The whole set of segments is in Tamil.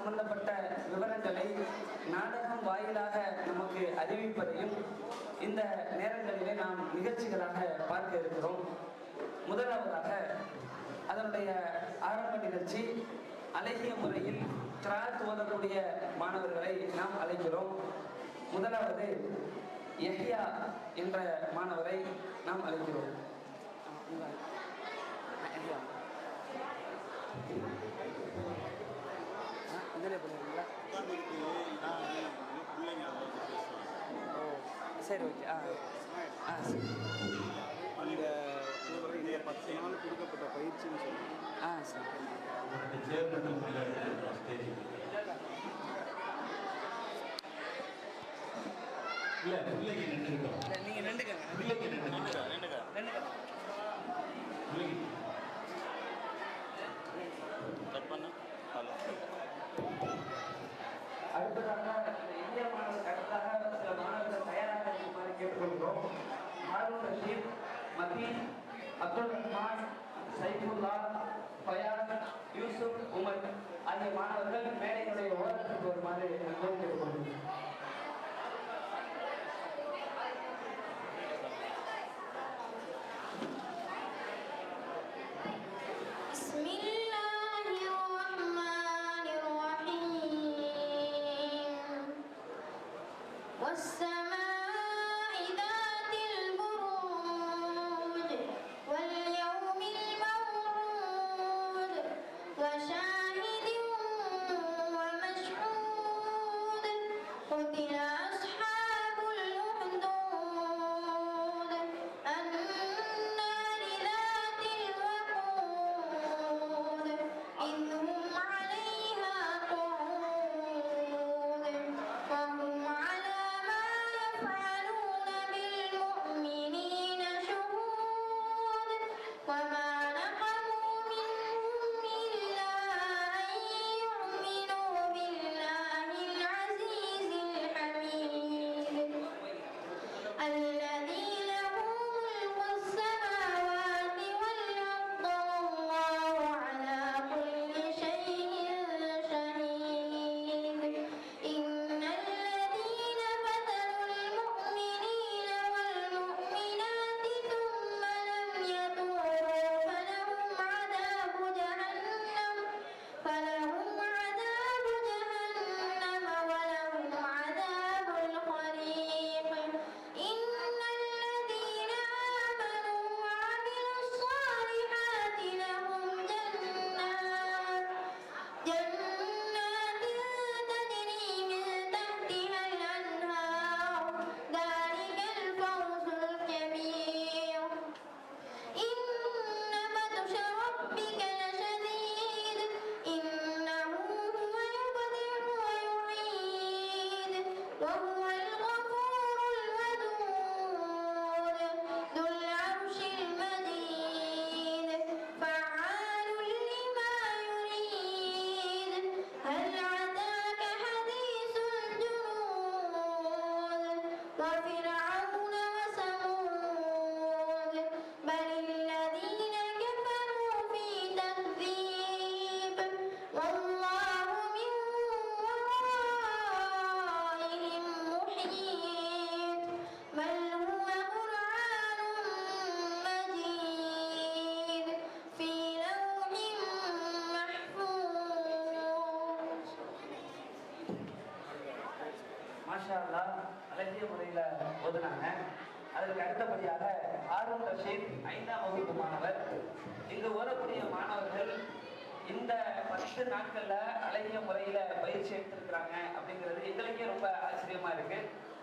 சம்பந்தப்பட்ட விவரங்களை நாடகம் வாயிலாக நமக்கு அறிவிப்பதையும் இந்த நேரங்களிலே நாம் நிகழ்ச்சிகளாக பார்க்க இருக்கிறோம். முதலாவதாக அதனுடைய ஆரம்ப நிகழ்ச்சி அழகிய முறையில் கிராத் ஓதக்கூடிய மாணவர்களை நாம் அழைக்கிறோம். முதலாவது யஹ்யா என்ற மாணவரை நாம் அழைக்கிறோம். சரி, ஓகே. சரி. அந்த 10 நாள் கொடுக்கப்பட்ட பயிற்சின்னு சொல்லுங்கள். சரி. நீங்கள் நின்றுக்கங்க. அடுத்ததாக இந்திய மாணவர்களுக்கு அடுத்ததாக சில மாணவர்கள் தயாராக இருக்குமாறு கேட்டுக்கொள்கிறோம். ஹாரூன் ரஷீத், மதீன், அப்துல் ரஹ்மான், சைஃபுல்லா, ஃபயாஸ், யூசுப், உமர் ஆகிய மாணவர்கள் மேடையினுடைய ஓரத்திற்கு வருமாறு கேட்டுக்கொள்கிறோம். அழகிய முறையில் ஓதுனாங்க. அதற்கு அடுத்தபடியாக ஹாரூன் ரஷீத் 5ஆம் வகுப்பு மாணவர். இங்கு ஓதக்கூடிய மாணவர்கள் இந்த 10 நாட்கள்ல அழகிய முறையில பயிற்சி எடுத்திருக்கிறாங்க அப்படிங்கிறது எங்களுக்கே ரொம்ப ஆச்சரியமா இருக்கு.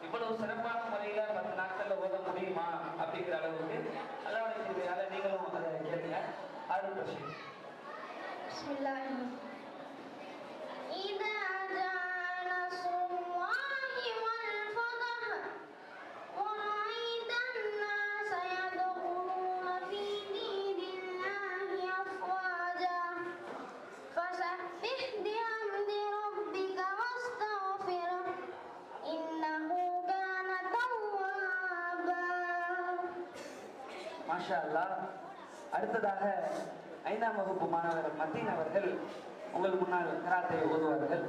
இவ்வளவு சிறப்பான முறையில 10 நாட்கள்ல ஓத முடியுமா அப்படிங்கிற அளவுக்கு அல்லாஹ்வுடைய கிருபையால நீங்களும் அதை கேளுங்க. ஹாரூன் ரஷீத். மாஷா அல்லாஹ். அடுத்ததாக 5ஆம் வகுப்பு மாணவர் மதீன் அவர்கள் உங்களுக்கு முன்னால் கிராத்தை ஓதுவார்கள்.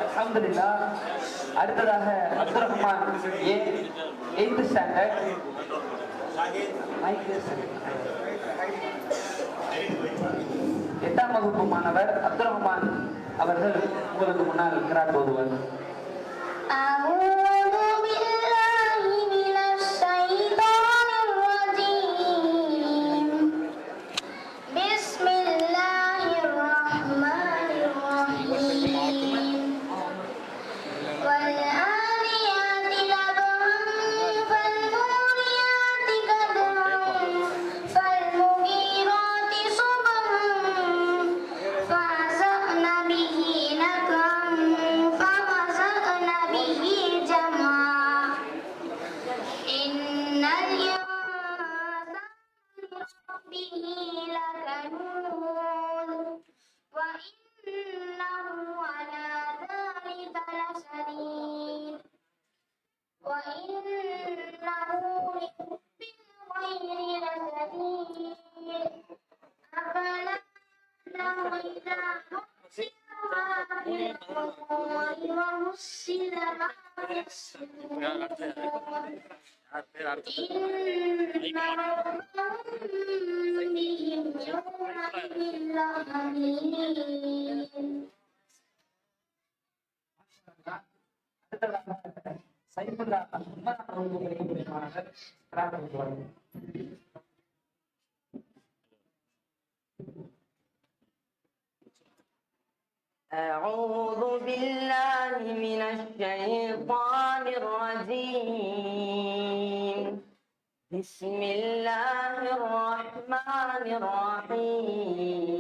அல்ஹம்துலில்லாஹ். அடுத்ததாக அப்துல் ரஹ்மான் ஏ 8th ஸ்டாண்டர்ட் எட்டாம் வகுப்பு மாணவர் அப்துல் ரஹ்மான் அவர்கள் உங்களுக்கு முன்னால் கிராத் ஓதுவார். சைஃபுல்லா மாணவர் கிராத் ஓதுவார். أعوذ بالله من الشيطان الرجيم. بسم الله الرحمن الرحيم.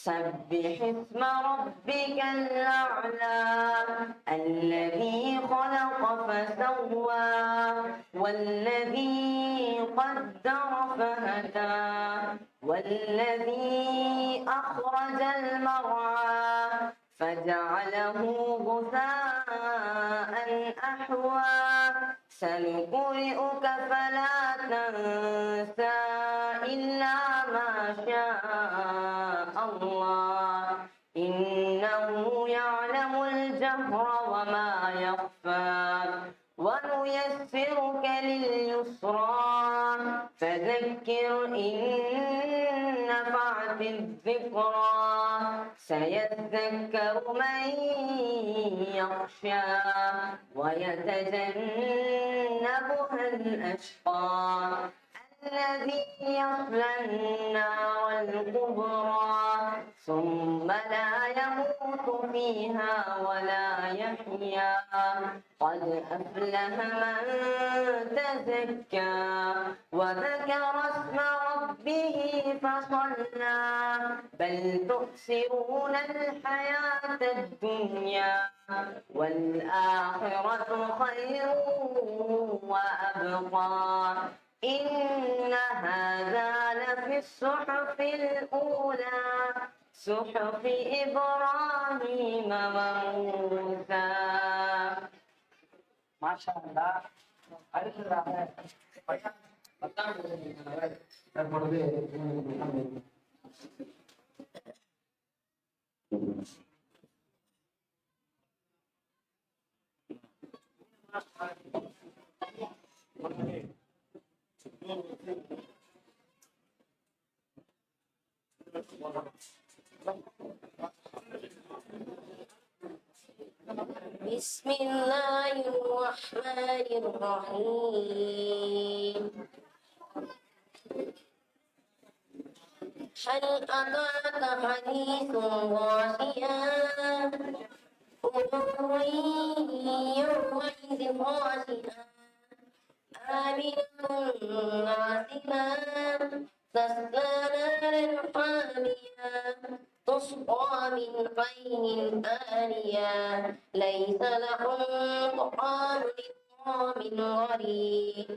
سبح اسم ربك الأعلى الذي خلق فسوى والذي قدر فهدى والذي أخرج المرعى فجعله غثاء أحوى سنقرئك فلا تنسى إلا ما شاء الله إنه يعلم الجهر وما يخفى ونيسرك لليسرى فذكر إن نفعت الذكرى سيذكر من يخشى ويتجنبها الأشقى الذي يصلى النار الكبرى ثم لا يموت فيها ولا يحيا قد أفلح من تزكى وذكر اسم ربه فصلى بل تؤثرون الحياة الدنيا والآخرة خير وأبقى إن هذا لفي الصحف الأولى صحف إبراهيم وموسى. மாஷா அல்லாஹ். அடுத்ததாக 10ஆம் வகுப்பு மாணவர் தற்பொழுது உங்களுக்கு முன்னால் வருகிறார். بسم الله الرحمن الرحيم. هل أتاك حديث غاشية وجوه يومئذ خاشعة عاملة ناصبة تصلى نارا حامية تسقى من عين آنية ليس لهم طعام إلا من غريب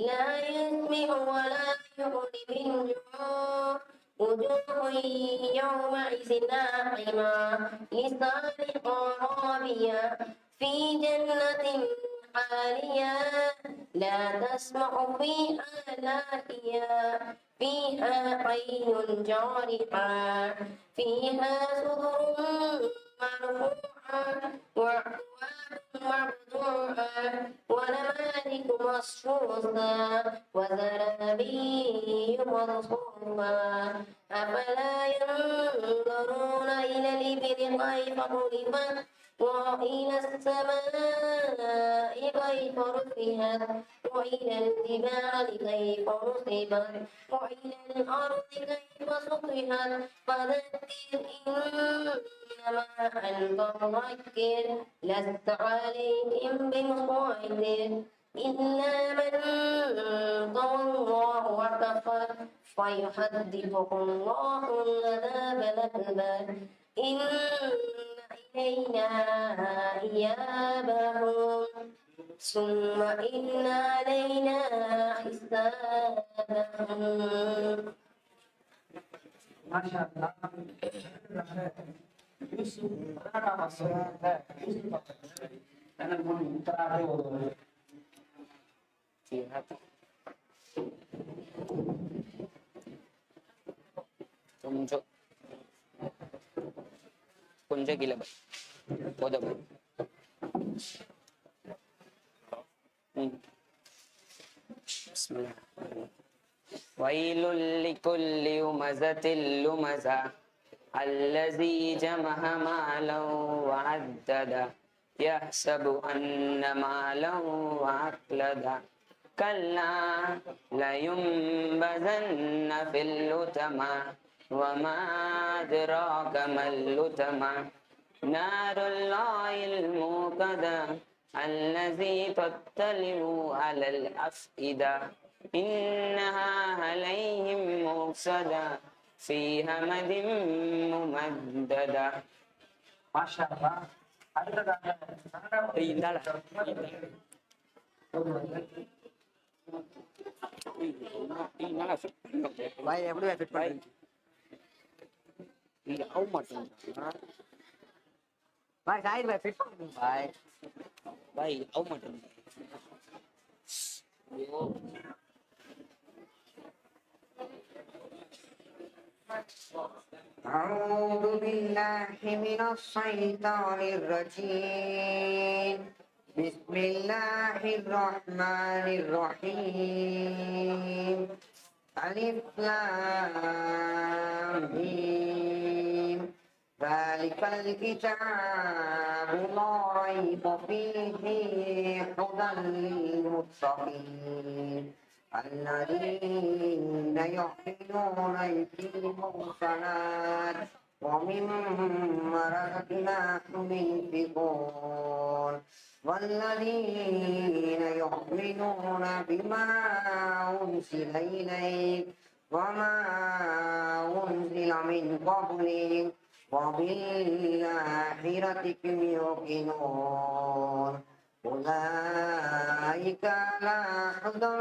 لا يسمع ولا يغني من جوع وجوه يومئذ ناعمة لسانها راضية في جنة عالية لا تسمع فيها لاغية فيها عين جارحة فيها سرر مرفوعة وأكواب موضوعة ونمارق مصفوفة وزرابي مبثوثة أفلا ينظرون إلى الإبل كيف خلقت وإلى السماء كيف رفعت وإلى الجبال كيف نصبت وإلى الأرض كيف سطحت فذكر إنما أنت مذكر لست عليهم بمسيطر إلا من تولى وكفر فيحدثه الله العذاب الأكبر إن إلينا إيابهم ثم إن علينا حسابهم. மாஷா அல்லாஹ். யூசுப் 16ஆம் வசனத்துல யூசுப் அவர்கள் தங்கள் முன் இத்தனாக ஒரு கொஞ்சம் கீழே போதும். ويل لكل همزة لمزة الذي جمع مالا وعدده يحسب أن ماله أخلده كلا لينبذن في الحطمة وما أدراك ما الحطمة نار الله الموقدة الذي تطلع على الأفئدة إنها عليهم مؤصدة في أمد ممددة. மாஷா அல்லாஹ். அடுத்ததாக பாய் எப்படி ஃபிட் பாய் இங்க ஆக மாட்டேங்குது பாய் சாயிர் பாய் ஃபிட் பண்ணுங்க பாய் பாய் ஆக மாட்டேங்குது. ஐயோ أعوذ بالله من الشيطان الرجيم بسم الله الرحمن الرحيم ألف لام ميم ذلك الكتاب لا ريب فيه هدى للمتقين الذين يحملون المحصنات ومما رزقناهم ينفقون والذين يؤمنون بما أنزل إليك وما أنزل من قبلك وبالآخرة هم يوقنون أولئك على هدى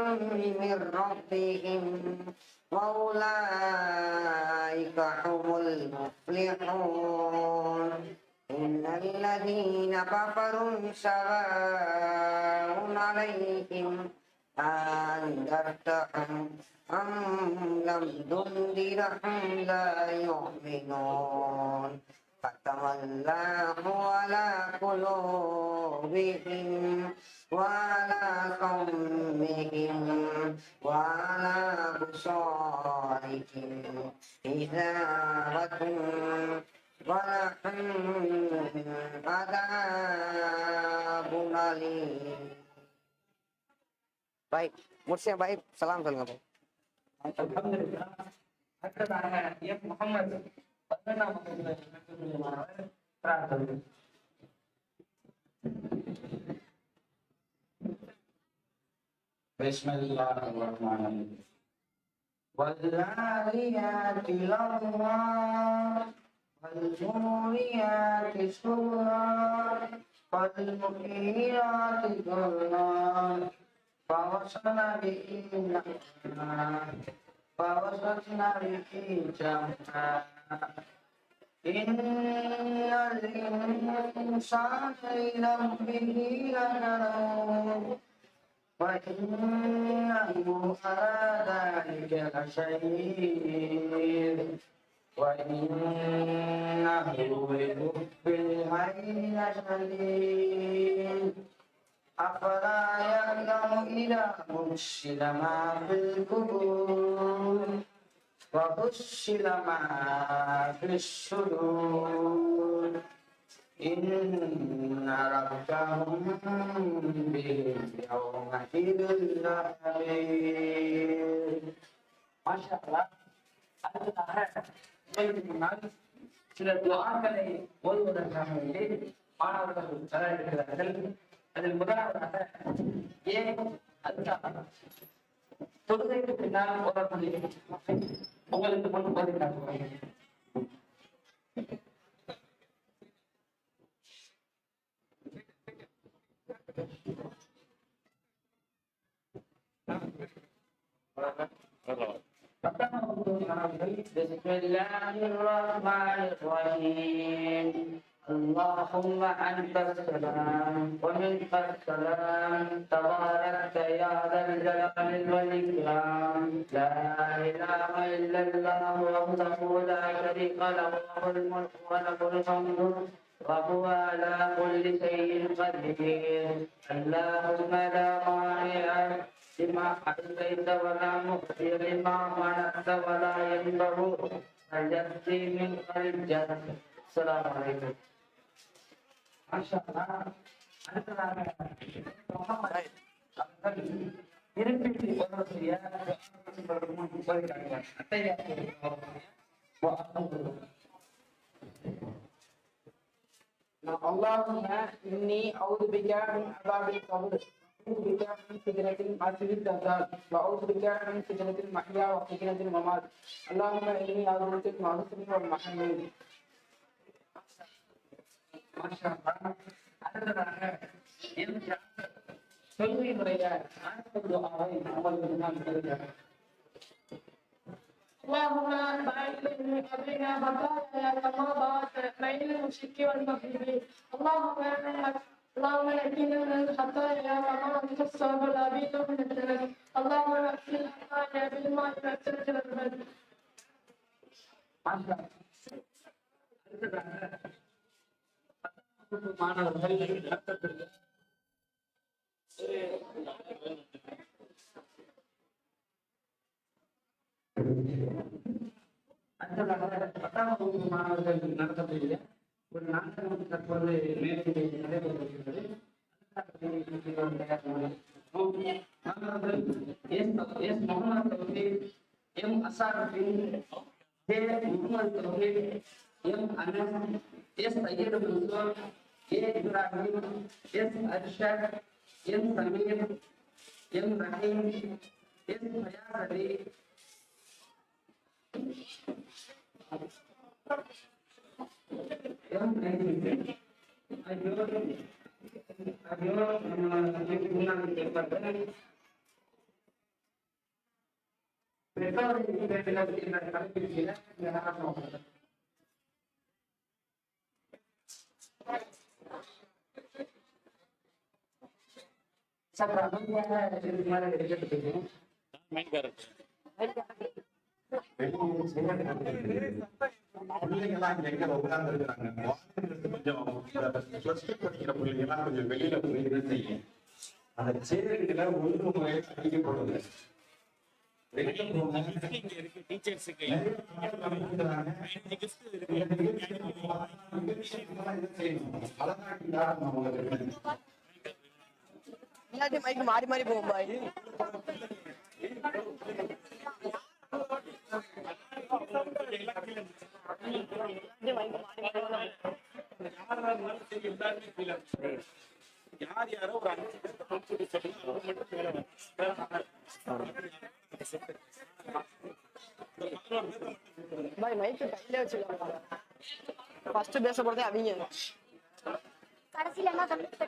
من ربهم وأولئك هم المفلحون إن الذين كفروا سواء عليهم أنذرتهم أم لم تنذرهم لا يؤمنون ختم الله على قلوبهم وعلى سمعهم وعلى أبصارهم غشاوة ولهم عذاب أليم. பாய் முடிச்சேன் பாய் சலாம் சொல்லுங்க பாய். அல்ஹம்துலில்லாஹ். அடுத்ததாக எம் முகமது 11ஆம் வகுப்புல இருக்கக்கூடிய மாணவர் பிரார்த்தனை. بسم الله الرحمن الرحيم والذاريات ذروا والموريات سرا فالمغيرات ذرا فوسطن به جمعا إن الإنسان لربه لكنود وإنه على ذلك لشهيد وإنه لحب العين لشديد أفلا يعلم إذا بشر ما في القبور وبشر ما في الصدور إن ربهم بهم يومئذ لخبير. ما شاء الله. அடுத்ததாக உங்களுக்கு முன்னால் சில துஆக்களை ஓதுவதற்காக வேண்டி மாணவர்கள் தயாரிக்கிறார்கள். அதில் முதலாவதாக ஏன் அல்லாஹ் தொழுகைக்கு பின்னால் ஓதக்கூடிய உங்களுக்கு முன் ஓதி காட்டுவாங்க. بسم الله الرحمن الرحيم اللهم أنت السلام ومنك السلام تباركت يا ذا الجلال والإكرام لا إله إلا الله وحده لا شريك له له الملك وله الحمد وهو على كل شيء قدير اللهم لا مانع لما أعطيت ولا مخزي لما منعت ولا ينبغ الجد منك الجد. السلام عليكم. ما شاء الله. அடுத்ததாக முகமது அவர்கள் இருப்பிட்டு ஓதக்கூடிய اللهم إني أعوذ بك من عذاب القبر وأعوذ بك من فتنة المسيح الدجال وأعوذ بك من فتنة المحيا وفتنة الممات اللهم إني أعوذ بك من المحسن والمحمود. அடுத்ததாக சொல்லுடைய துஆவை உங்களுக்கு நான் சொல்கிறேன். اللهم باعد بين بقايا كما باعدت بين المشرك والمغرب اللهم نجنا من الخطايا كما انت الصواب الابيض من الدنس اللهم اغفر الخطايا بالماء والثلج والبرد. மாணவர்கள் அடுத்ததாக 10ஆம் வகுப்பு மாணவர்கள் நடத்தக்கூடிய ஒரு நாடகம் தற்போது மேலே நடைபெறுகிறது. மாணவர்கள் S Mohammed Thouheed, M Azharuddin, J Mohammed Thouheed, M Anas, S Syed Mansoor, A Ibrahim, S Arshad, M Sameer, M Raheem, S Fayaz Ali, M Naideen. பிள்ளைங்கெல்லாம் எங்க உட்கார்ந்து இருக்கிறாங்க கொஞ்சம் பிளஸ் டூ படிக்கிற பிள்ளைங்கெல்லாம் கொஞ்சம் வெளியில போய் செய்யும் அந்த சேருக்குல ஒழுங்குமுறை அடிக்கப்படுது. எல்லாத்தையும் மைக்கு மாறி மாறி போகும் பாய். யார் யாரோ ஒரு 5 பேருக்கு முடிச்சுட்டு சொல்லி அவர் மட்டும் வேலை பாய் மைக்கு கையில வச்சுக்கலாம். ஃபர்ஸ்ட் பேச போறதே அவங்க. கடைசியில என்ன கண்டிப்பா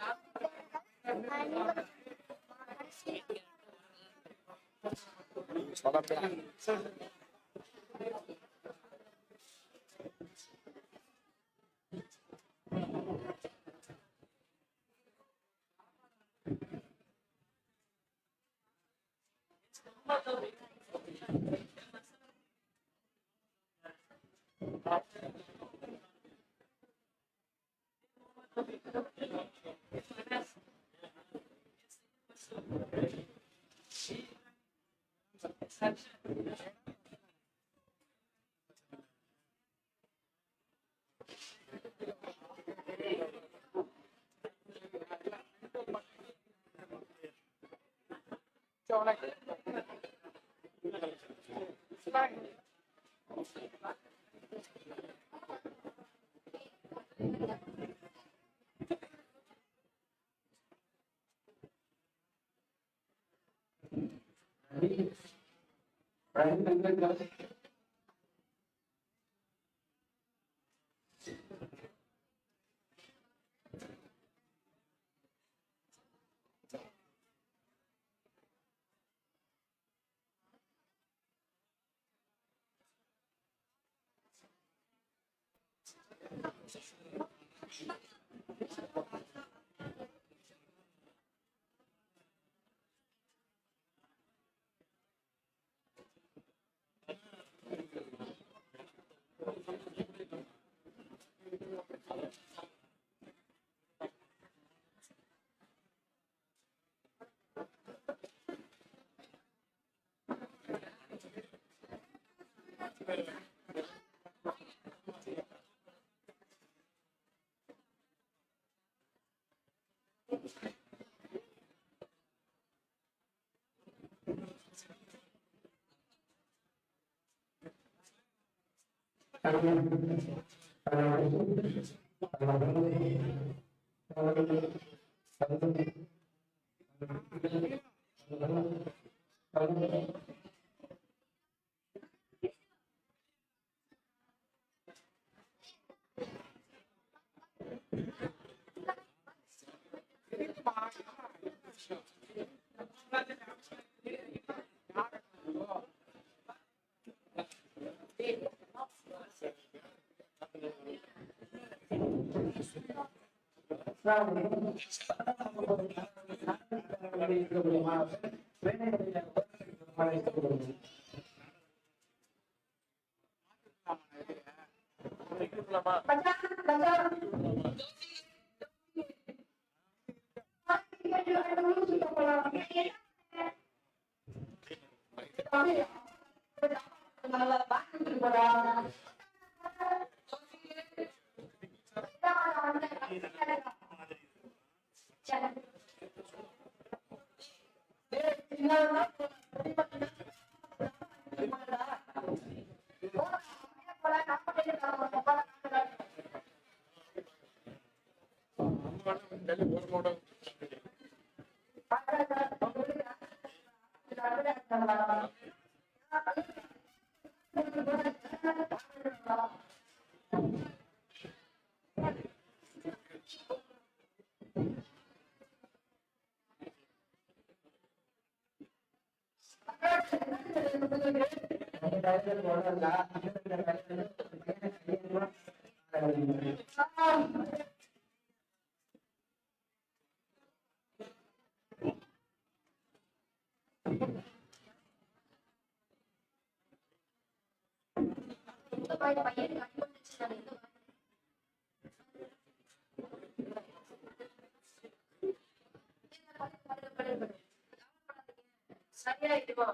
சரியாயிடுமா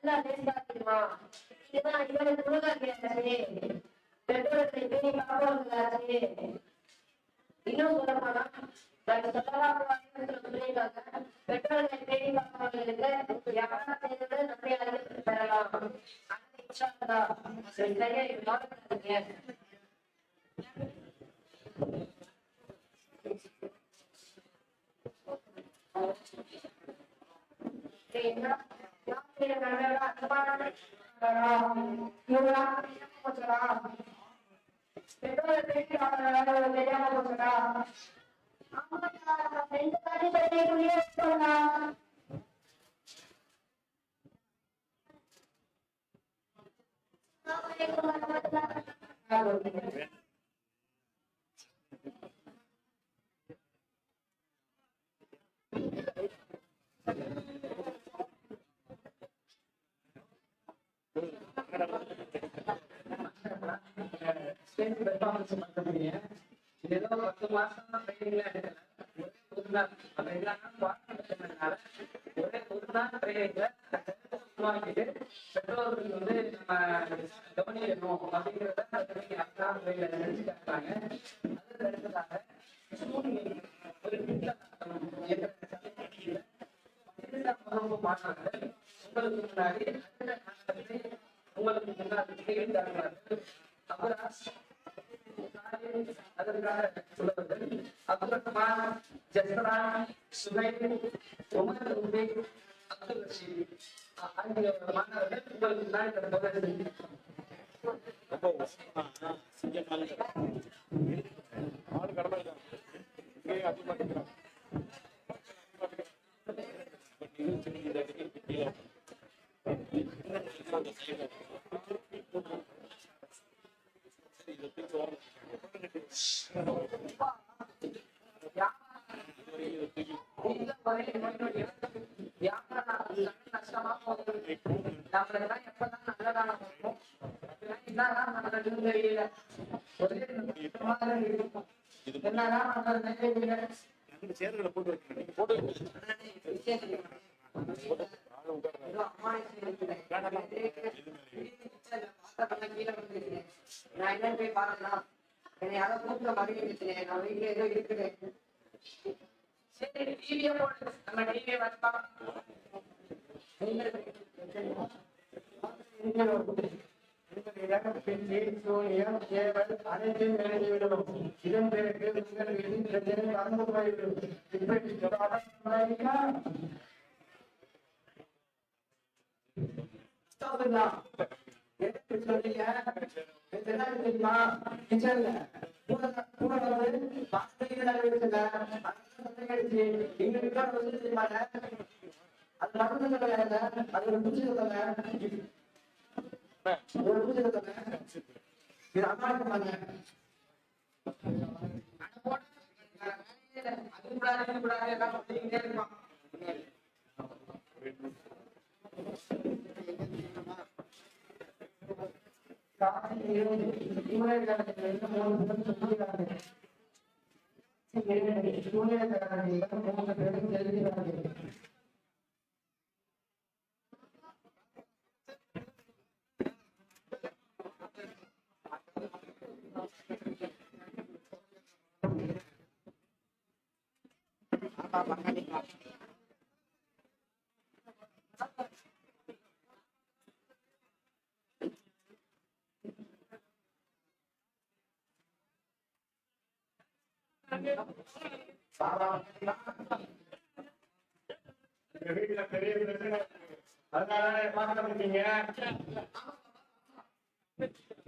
நல்லா லேசாகிடுமா இதுதான் இவரை முருகாக்கியாச்சு பெற்றோர்களை பேணி காப்பாடுங்களாச்சு இன்னும் சொல்லப்போனா பெற்றோர்களை பேணி காப்பவர்களுக்கு யாரா செய்வது நன்மையாக பெறலாம் சரியா இது மாற்றப்படுங்க ஸ்டேட் பெர்ஃபார்மன்ஸ் பண்ணுறீங்க. இது ஏதோ 10 மாசம் ட்ரைனிங்ல எடுக்கல. ஒரு நாள் அந்த எல்லா நாளும் வாங்கினால ஒரே ஒரு நாள் ட்ரைனிங்ல உருவாக்கிட்டு பெற்றோர்கள் வந்து நம்ம கவனிக்கணும் அப்படிங்கிறத அதான் நினைச்சு காட்டுறாங்க. அதுக்கு அடுத்ததாக ஒரு வீட்டில் மாணவர்கள் உங்களுக்கு முன்னாடி உங்களுக்கு முன்னாடி அதற்காக சொல்லுவது அப்துல் ரஹ்மான், ஜஸ்ரான், சுஹைல், உமர் உபே, அப்துல் ரஷீத் ஆகிய மாணவர்கள் உங்களுக்கு முன்னாடி நம்மளெல்லாம் எப்பதான் நல்லதான இருக்கும் என்னதான் நம்மளுக்கு தெரியல. ஒரே இருக்கும் என்னதான் நம்மளுக்கு சேர்களை போட்டு நான் என்ன போய் பாக்கலாம் என்னை யாரோ கூப்பிட்ட மாதிரி இருக்கிறேன். நான் வீட்டுல ஏதோ இருக்கிறேன். சரி டிவியை போட்டு நம்ம டிவியை வச்சா அனைத்தையும் நிறைந்துவிடும். இதன் பிறகு உங்கள் வீட்டின் பிரச்சனை கடந்து போய்விடும். தெரியுமா கிச்சன்ல கூட வந்து எங்க வீட்டோட வந்து தெரியுமாங்க அது நடந்து சொல்லுங்க. அது ஒரு புரிஞ்சு சொல்லுங்க. ஒரு புரிஞ்சு சொல்லுங்க. இது அம்மா இருப்பாங்க. அது கூட எல்லாம் சொல்லிக்கிட்டே இருப்பான். வீட்டுல பெரிய பிரச்சனை அதனால பார்க்க இருக்கீங்க.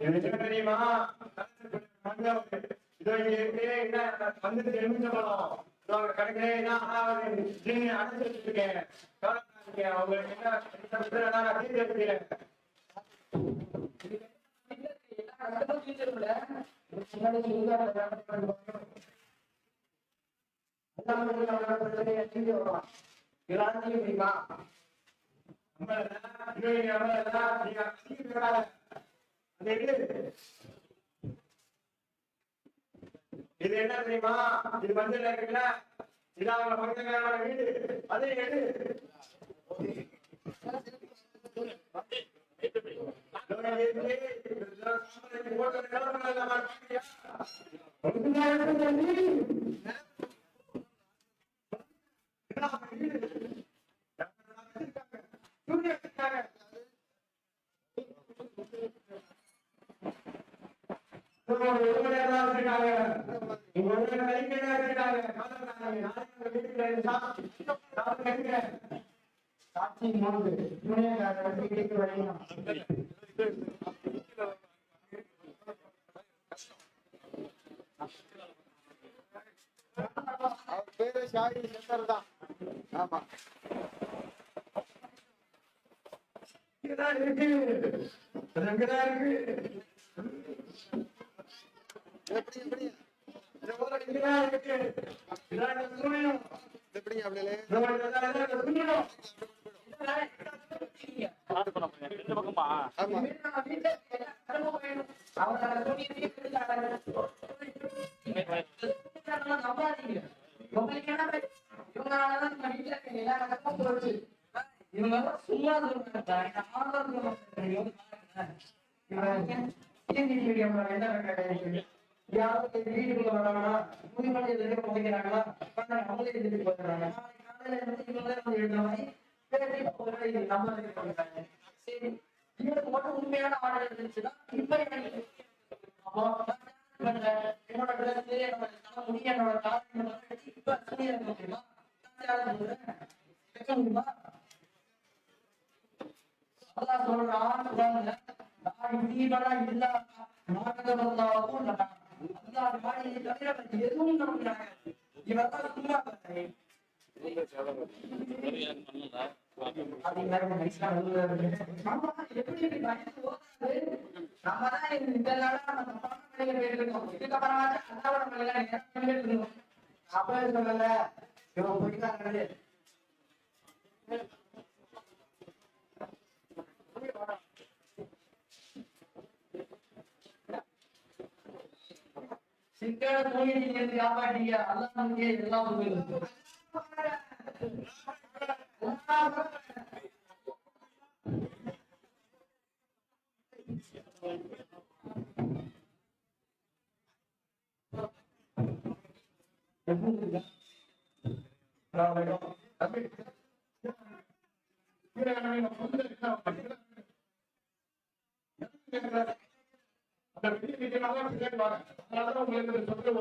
எனக்கு என்ன தெரியுமா இதோ இங்க இருக்கு என்ன வந்துட்டு எலுமிச்சம்பழம் கிடைக்கிறேன் அடைச்சு வச்சிருக்கேன். அவங்களுக்கு என்ன பிரச்சனை நான் தீர்த்து வைக்கிறேன். எல்லாத்தையும் தெரியுமா இது என்ன தெரியுமா? இது மஞ்சள் இருக்குல்ல, இது அவங்க பக்கத்துக்கான வீடு. அதே எடு காட்சி 3 யூனியன் வீட்டுக்கு வழங்கினார். அவர் பேரு ஷாஹி சந்தர் தான். ஆமா இருக்கு எப்படிங்க அப்படியே வீட்டுக்குள்ள வராங்களா புதைக்கிறாங்களா அவங்களே எழுதிட்டு போயிடுறாங்க. சரி இவருக்கு மட்டும் உண்மையான ஆர்டர் இருந்துச்சுன்னா இப்ப என்னோட ட்ரெஸ் என்னோட தலைமுடி என்னோட காரணம் இப்ப வைக்க முடியுமா? அதான் சொல்றான் எதுவும் நம்புறாங்க. இவர்தான் சும்மா சிக்கன தூங்கி காப்பாட்டிய அல்லாஹ் எல்லாம்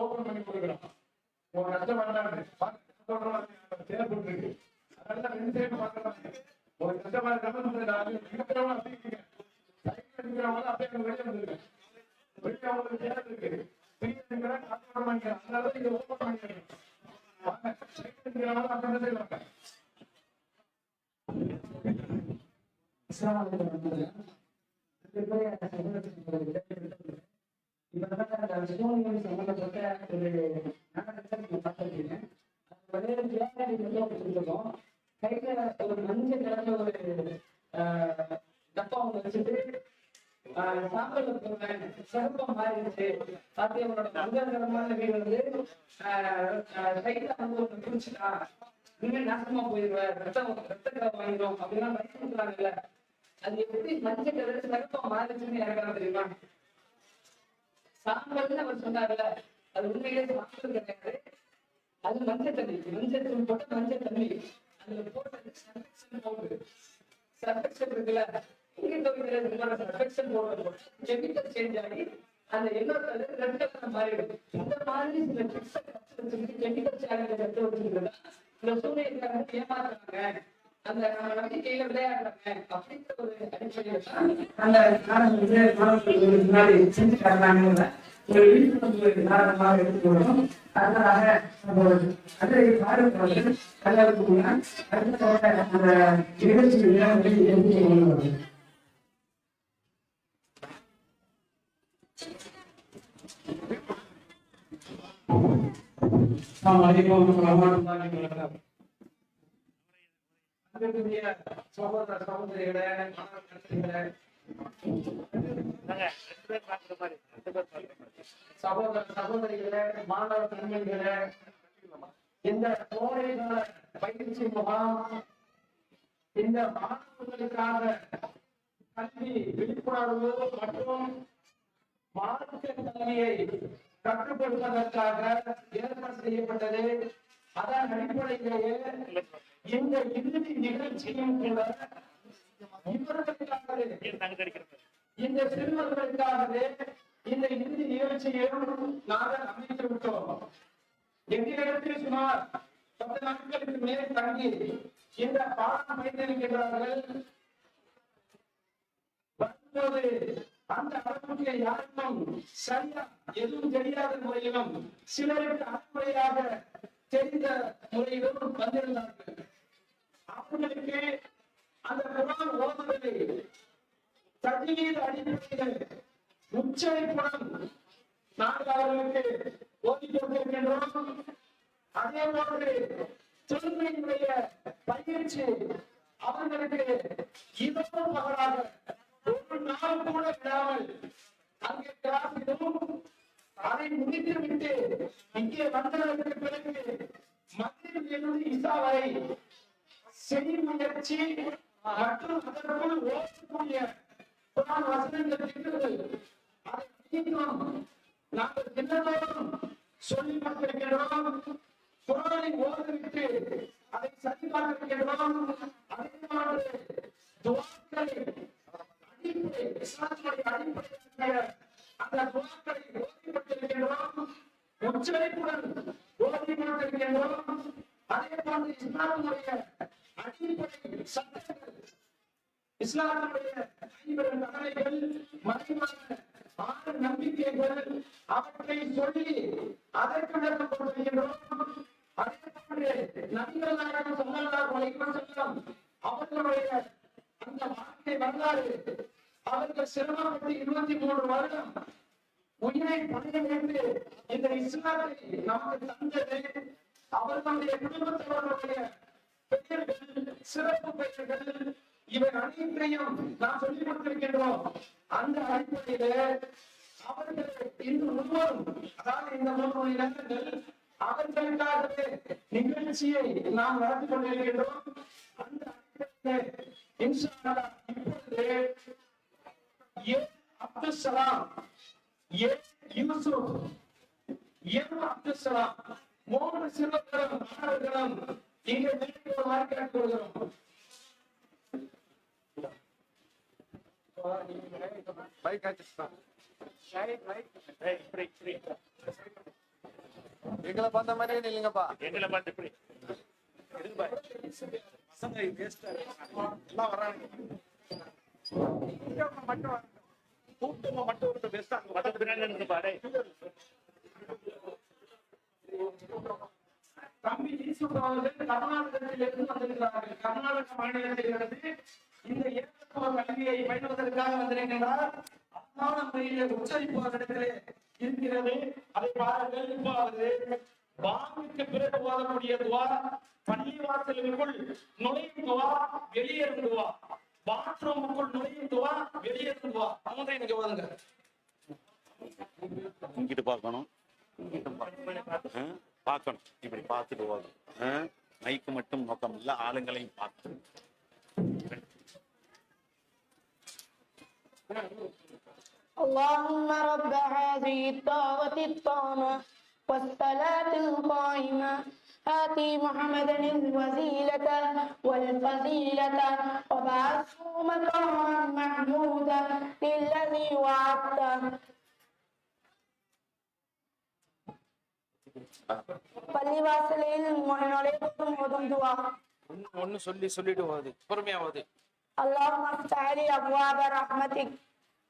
ஓபன் பண்ணி கொடுக்குறோம். ஒரு லட்சம் வேண்டாம் தேவைப்பட்டு அதெல்லாம் ரெண்டு சைடு பார்க்கலாம். ஒரு லட்சம் அப்படியே வெளியே வந்துருக்கு. வெளியே அவங்களுக்கு தேவை இருக்கு. அதனால இதை ஓபன் பண்ணிக்கிறேன். கையில ஒரு மஞ்சள் கிழமை ஒரு டப்பா ஒன்று வச்சுட்டு சாம்பல் சிறப்பம் மாறிடுச்சு. பாத்தி அவனோட மஞ்சள்கரமான வீடு வந்து கையில வந்து ஒன்று குடிச்சுட்டா இனிமேல் நாசமா போயிடுவேன், ரத்தக்கரை வாங்கிடும் அப்படின்னா பயன்படுத்துறாங்கல்ல. அது எப்படி மஞ்சள் கலர் சிறப்பம் மாறிடுச்சுன்னு யாருக்கான தெரியுமா? சாம்பல்னு அவர் சொன்னார்ல, அது உண்மையிலே சாம்பல் கிடையாது. அது மஞ்சள் தண்ணி, மஞ்சள் தூள் போட்டு மஞ்சள் தண்ணி அதுல போட்டது சர்ஃபெக்சன் பவுடர். சர்ஃபெக்சன் இருக்குல்ல, இங்க சர்ஃபெக்சன் பவுடர் போட்டு கெமிக்கல் சேஞ்ச் ஆகி அந்த எண்ணெய் கலர் ரெட் கலர் மாறிடும். இந்த மாதிரி சில கெமிக்கல் சேனல் எடுத்து வச்சிருக்கிறதா இந்த சூரியக்காரங்க ஏமாத்துறாங்க, அந்த நம்ம நம்பிக்கையில விளையாடுறாங்க அப்படின்ற ஒரு அடிப்படையில் அந்த முன்னாடி செஞ்சு காரணங்க ஒரு விழிப்புணர்வு காரணமாக எடுத்துக்கொள்ளணும். அதனால அதை பாருங்கள் கல்யாணத்துக்கு அந்த நிகழ்ச்சி சகோதர சகோதரிகளே, சகோதர சகோதரிகளே, மாணவ கண்மணிகளே, இந்த கோடைகால பயிற்சி முகாம் இந்த மாணவர்களுக்காக கல்வி விழிப்புணர்வு மற்றும் மார்க்க கல்வியை கற்றுக்கொடுப்பதற்காக ஏற்பாடு செய்யப்பட்டது. அதன் அடிப்படையிலேயே இந்த இறுதி நிகழ்ச்சியும் கூட இவர்களுக்காகவே, இந்த சிறுவர்களுக்காகவே இந்த இறுதி நிகழ்ச்சியையும் நாங்கள் அமைத்து விட்டோம். எங்களிடத்தில் சுமார் 10 நாட்களுக்கு மேல் தங்கி இந்த பாடம் வைத்திருக்கிறார்கள். வரும்போது அந்த அளவுக்கு யாருக்கும் சரியா எதுவும் தெரியாத முறையிலும் சிலருக்கு அடிப்படையாக தெரிந்த முறையிலும் வந்திருந்தார்கள். அவர்களுக்கு அந்த குரான் ஓதுவதை தஜ்வீத் அடிப்படையில் உச்சரிப்புடன் நாங்கள் அவர்களுக்கு ஓதிக் கொண்டிருக்கின்றோம். அதே போன்று தொழுகையினுடைய பயிற்சி அவர்களுக்கு இரவும் பகலாக ஒரு நாள் கூட விடாமல் அங்கே கிளாஸிலும் அதை முடித்துவிட்டு இங்கே வந்ததற்கு பிறகு மத்தியிலிருந்து இசா வரை செய் முயற்சி மற்றும் அதற்குள் ஓடக்கூடிய குரான் வசனங்கள் இருக்கிறது. அதை நாங்கள் தினந்தோறும் சொல்லிக் கொண்டிருக்கிறோம். குரானை ஓதுவிட்டு அதை சரிபார்த்திருக்கிறோம். அதே போன்று துவாக்களை அடிப்படை இஸ்லாத்தினுடைய அடிப்படையாக அந்த துவாக்களை ஓதிக்கொண்டிருக்கின்றோம். உச்சரிப்புடன் ஓதிக்கொண்டிருக்கின்றோம். அதே போன்று இஸ்லாத்தினுடைய அடிப்படை சட்டங்கள், இஸ்லாத்தினுடைய 50 கடமைகள், மறைவான 6 நம்பிக்கைகள், அவற்றை சொல்லி அதற்கு விளக்கம் கொடுக்கின்றோம். அதே போன்று நபிகள் நாயகம் ஸல்லல்லாஹு அலைஹி வஸல்லம் அவர்களுடைய அந்த வாழ்க்கை வரலாறு, அவர்கள் சிரமப்பட்டு 23 வருடம் உயிரை பணிய வைத்து இந்த இஸ்லாத்தை நமக்கு தந்தது. அவர்களுடைய குடும்பத்தவர்களுடைய பெயர்கள், சிறப்பு பெயர்கள், இவை அனைத்தையும் நாம் சொல்லிக் கொடுத்திருக்கின்றோம். அந்த அடிப்படையில அவர்கள் இன்று முழுவதும், அதாவது இந்த 3 இடங்கள் அவர்களுக்காகவே நிகழ்ச்சியை நாம் நடத்தி கொண்டிருக்கின்றோம். அந்த அடிப்படையில இன்ஷா அல்லாஹ் இப்பொழுது அப்துல் சலாம், யூசுப், அப்துல் சலாம் 3 சிறுவர்களும் மாணவர்களும் இங்கே வருமாறு கேட்டுக்கொள்கிறோம். எங்களை பார்த்த மாதிரியே இல்லைங்கப்பா. எங்களை பார்த்து இப்படி பசங்க எல்லாம் வர்றாங்க. கூட்டமா மட்டும் ஒரு பெஸ்டா வடக்கு பின்னாடி பாரு. தம்பி ஈஸ்வர அவர்கள் கர்நாடகத்திலிருந்து வந்திருக்கிறார்கள். கர்நாடக மாநிலத்திலிருந்து இந்த ஏகத்துவ கல்வியை பயிலுவதற்காக வந்திருக்கின்றார். அதான முறையிலே உச்சரிப்பு அவரிடத்திலே இருக்கிறது. அதை பாருங்கள். இவ்வாறு பாங்குக்கு பிறகு ஓதக்கூடிய துவா, பள்ளிவாசலுக்குள் நுழையும் துவா, வெளியேறும் துவா, பாத்ரூமுக்குள் நுழையும் துவா, வெளியேறும் துவா. அவங்க இங்க ஓதுங்க. இங்கிட்டு பார்க்கணும், பார்க்கணும், இப்படி பார்த்துட்டு ஓதணும். மைக்கு மட்டும் நோக்கம் இல்ல, ஆளுங்களையும் பார்த்து. اللهم رب هذه الدعوة التامة والصلاة القائمة آتي محمدا الوسيلة والفضيلة وبعثه مقاما محمودا للذي وعدته. பள்ளிவாசலில் நுழைவதும் ஓதும் துவா. ஒன்னு சொல்லிட்டு ஓது, பொறுமையா ஓது. اللهم افتح لي أبواب رحمتك.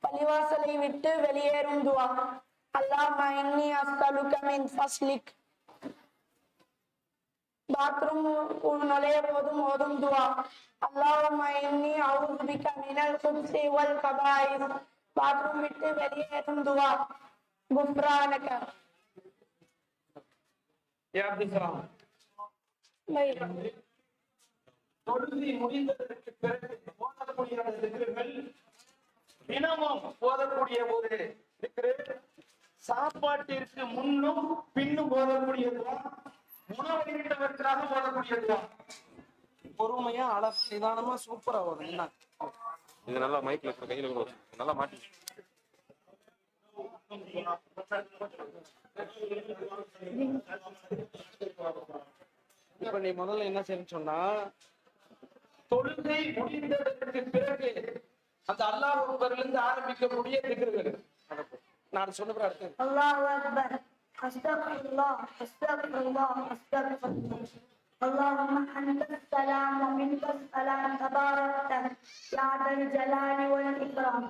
பள்ளிவாசலை விட்டு வெளியேறும் துவா. اللهم إني أسألك من فضلك. பாத்ரூம் நுழைய போதும் ஓதும் துவா. اللهم إني أعوذ بك من الخبث والخبائث. பாத்ரூம் விட்டு வெளியேறும் துவா. غفرانك. யா அப்துல் சலாம், தொழுகை முடிந்ததற்கு பிறகு ஓதக்கூடிய திக்ருகள், தினமும் ஓதக்கூடிய ஒரு திக்ரு, சாப்பாட்டிற்கு முன்னும் பின்னும் ஓதக்கூடிய துவா, உணவளித்தவர்களாக ஓதக்கூடிய துவா. பொறுமையா, அழகா, நிதானமா, சூப்பரா ஓதும். என்ன இது நல்லா மைக்ல கையில நல்லா மாட்டி. இப்ப நீ முதல்ல என்ன செய்யணும் சொன்னா, தொழுகை முடிந்ததற்கு பிறகு அந்த அல்லாஹ் அக்பரிலிருந்து ஆரம்பிக்கக்கூடிய திக்ருகள் நான் சொன்ன அடுத்து அல்லாஹ் அக்பர், அஸ்தக்ஃபிருல்லாஹ், அஸ்தக்ஃபிருல்லாஹ், அஸ்தக்ஃபிருல்லாஹ். اللهم أنت السلام ومنك السلام تباركت يا ذا الجلال والإكرام.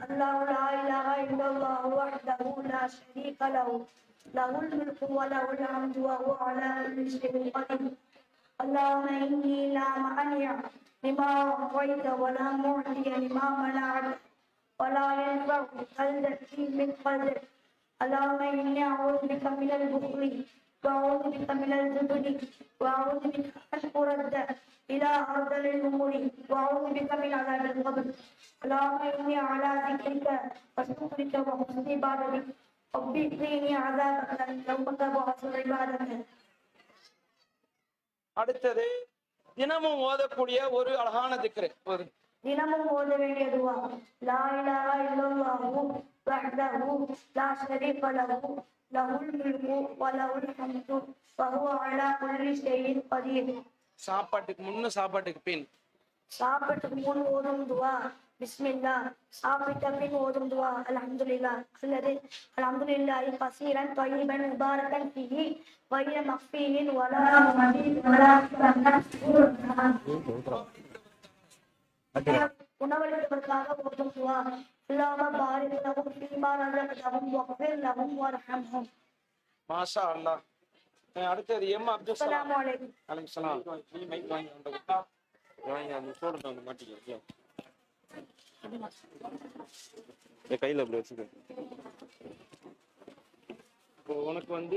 الله لا إله إلا الله وحده لا شريك له له الملك وله الحمد وهو على كل شيء قدير. اللهم إني لا مانع لما أعطيت ولا معطي لما منعت ولا ينفع ذا الجد من قدر. اللهم إني أعوذ بك من البخل وأعوذ بك من الجبن وأعوذ بك أن أرد إلى أرذل الأمور وأعوذ بك من عذاب القبر. اللهم إني على ذكرك وشكرك وحسن عبادتك رب قني عذابك يوم تبعث عبادك. அடுத்தது தினமும் ஓதக்கூடிய ஒரு அழகான திக்ரு. தினமும் ஓத வேண்டிய துஆ லா இலாஹா இல்லல்லாஹு வஹ்தஹு லா ஷரீக லஹு லஹுல் முல்கு வ லஹுல் ஹம்து வ ஹுவ அலா குல்லி ஷைஇன் கதீர். சாப்பாட்டுக்கு முன்ன சாப்பாட்டுக்கு பின். சாப்பிட்டுக்கு முன் ஓதும் துஆ பிஸ்மில்லா. சாப்பிட்ட பின் ஓதும் துஆ அல்ஹம்துலில்லாஹ் அல்லது அல்ஹம்துலில்லாஹி கஸீரன் தய்யிபன் முபாரக்கன் ஃபீஹி غير مخفي ولا مزيد ولا உணவளிப்பதற்காக ஓதும் துஆ அல்லாஹ் பாரிக் லஹும் ஃபீமா ரஸக்தஹும் வக்ஃபிர் லஹும் வர்ஹம்ஹும். மாஷா அல்லாஹ். அடுத்தது எம் அப்துல் சலாம். அஸ்ஸலாமு அலைக்கும். அலைக்கும் சலாம். நீ மைக் வாங்கி வந்தா வாங்கி அந்த சோடுல வந்து மாட்டிக்க. என் கையில அப்படி வச்சுக்க. இப்போ உனக்கு வந்து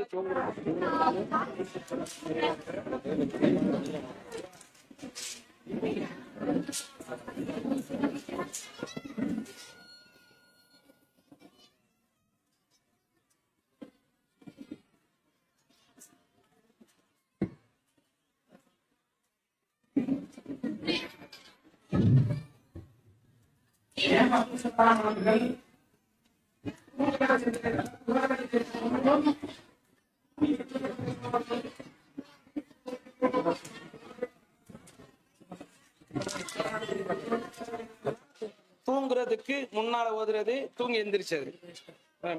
தூங்குறதுக்கு முன்னால ஓதுறது தூங்கி எந்திரிச்சது.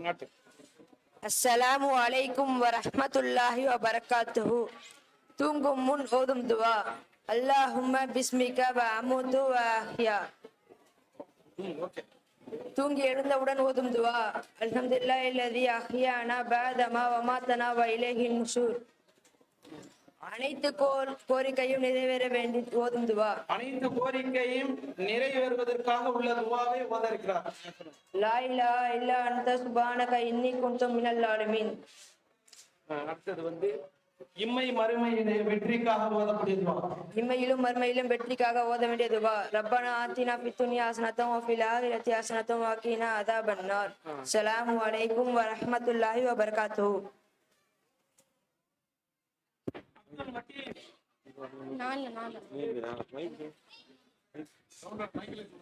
நாட்டு அஸ்ஸலாமு அலைக்கும் வரஹ்மத்துல்லாஹி வபரகாத்துஹு. தூங்கும் முன் ஓதும் துஆ அல்லாஹும்ம பிஸ்மிக வ அமுது வ அஹ்யா. ஓகே. தூங்கி எழுந்தவுடன் ஓதும் துஆ அல்ஹம்துலில்லாஹி அல்லதி அஹ்யானா பஅதமா வ மாத்தனா வ இலைஹின் நுஷூர். அனைத்து கோரிக்கையும் நிறைவேற வேண்டி ஓதும் துஆ. அனைத்து கோரிக்கையும் நிறைவேறுவதற்காக உள்ள துஆவை ஓத இருக்கிறார். லா இலாஹா இல்லா அன்த சுப்ஹானக இன்னி குன்து மினல் ஸாலிமீன். அடுத்தது வந்து இம்மை மறுமையிலே வெற்றிக்காக ஓதக்கூடிய துஆ. இம்மையிலும் மறுமையிலும் வெற்றிக்காக ஓத வேண்டிய துஆ ரப்பனா ஆத்தினா ஃபித் துன்யா ஹஸனத்தன் வ ஃபில் ஆகிரத்தி ஹஸனத்தன் வ கீனா அஸாபன்னார். ஸலாமு அலைக்கும் வ ரஹ்மத்துல்லாஹி வ பரகாத்துஹு.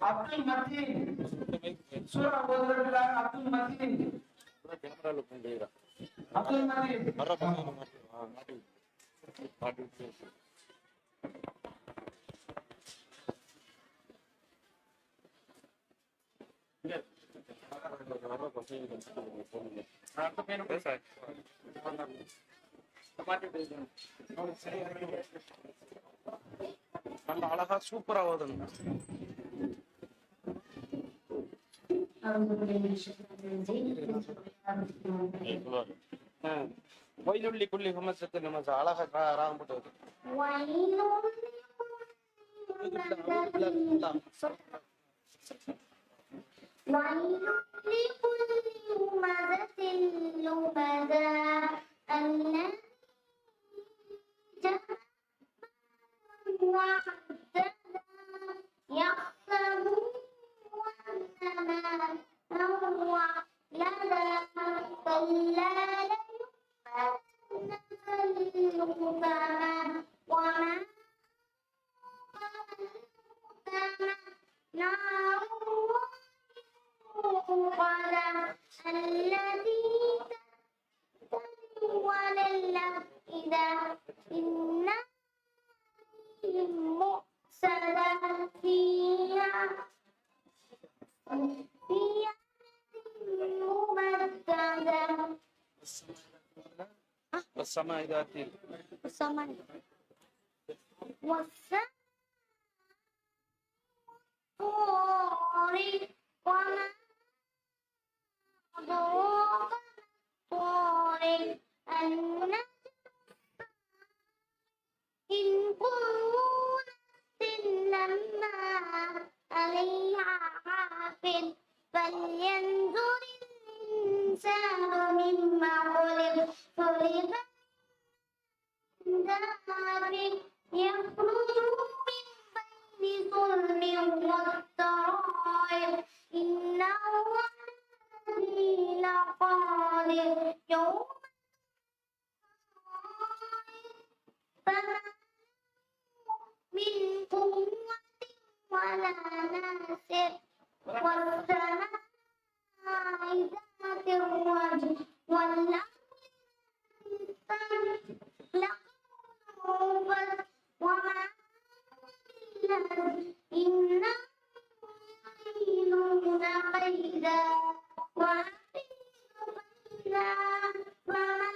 அப்துல் மதீன் சூரா ஓதுறதுக்காக அப்துல் மதீன் கேமரால பண்றீங்க. அப்துல் மதீன் வர பண்ண மாட்டி நல்ல அழகா சூப்பரா ஓதணும். வயலுள்ளி குள்ளி ஹமசத்து நமச அழகா ராகம் போட்டு والسماء والطارق وما أدراك ما الطارق النجم إن كل نفس لما عليها حافظ فلينظر الإنسان مما خلق خلق من ذهب يخرج من بين صلب والترائب إنه على لقادر يوم فما من قوة ولا ناصر والسماء ذات الرجل والأرض لقد وما إنهم يكيدون كيدا وأكيد كيدا وما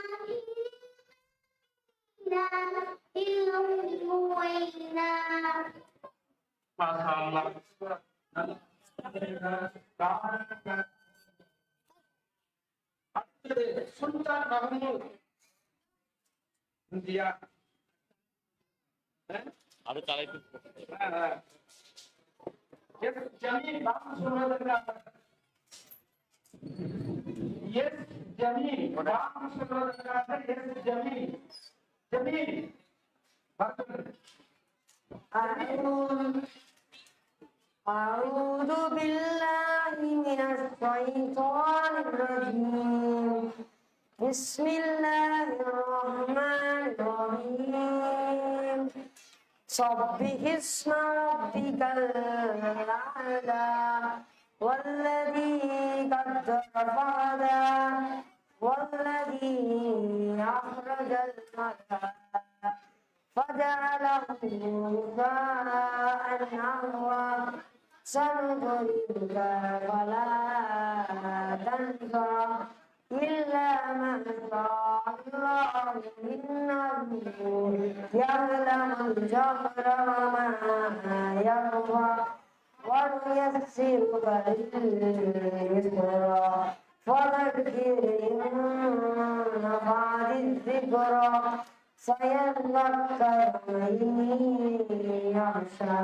إلا وينا. Masya Allah. அடுத்தது சுல்தான் மஹமூத் இந்தியா. அடுத்த அழைப்பு எஸ் ஜமீல் நாம் சொல்வதற்காக எஸ் ஜமீல் நாம் சொல்வதற்காக S Jameel Jameel أعوذ بالله من الشيطان الرجيم بسم الله الرحمن الرحيم سبح اسم ربك الأعلى والذي قدر فهدى والذي أخرج المرعى فجعله غثاء أحوى سنقرئك فلا تنسى إلا ما شاء الله إنه يعلم الجهر وما يخفى ونيسرك لليسرى فذكر إن نفعت الذكرى سيذكر من يخشى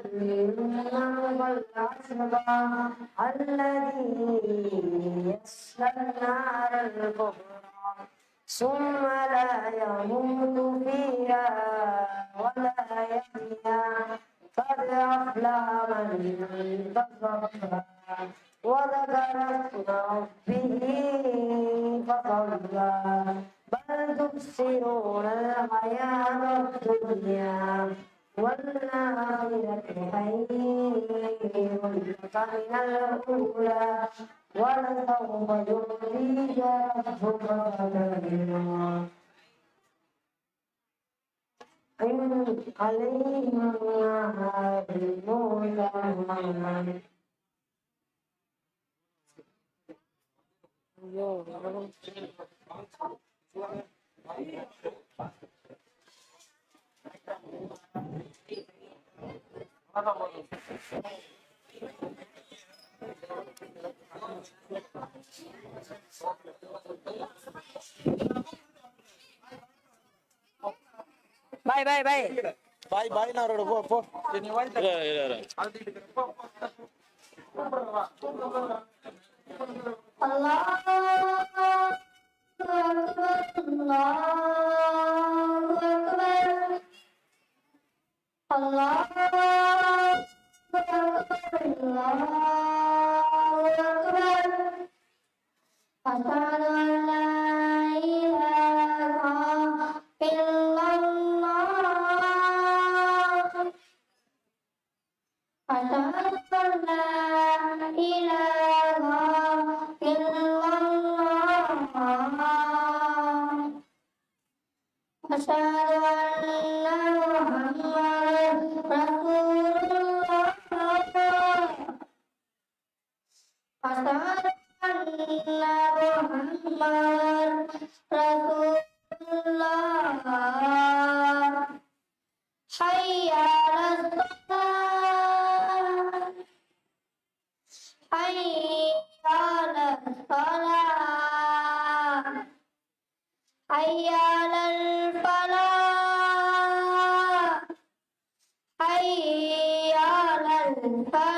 ويتجنبها الأشقى الذي يصلى النار الكبرى ثم لا يموت فيها ولا يحيا قد أفلح من تزكى وذكر اسم ربه فصلى بل تبصرون الحياة الدنيا والآخرة خير لك من الأولى ولسوف يؤتيك ربك فترضى إن عليهم نهار الموسى Bye bye bye. பாய் பாய் நான் போ போ நீ வாழ்த்து இரு அழுதுட்டு இருக்க. போ, போ. الله أكبر الله أكبر الله أكبر أشهد أن لا إله إلا الله أشهد أن لا إله إلا الله أشهد أن محمدا رسول الله أشهد أن محمدا رسول الله حي على الفلاح حي على الفلاح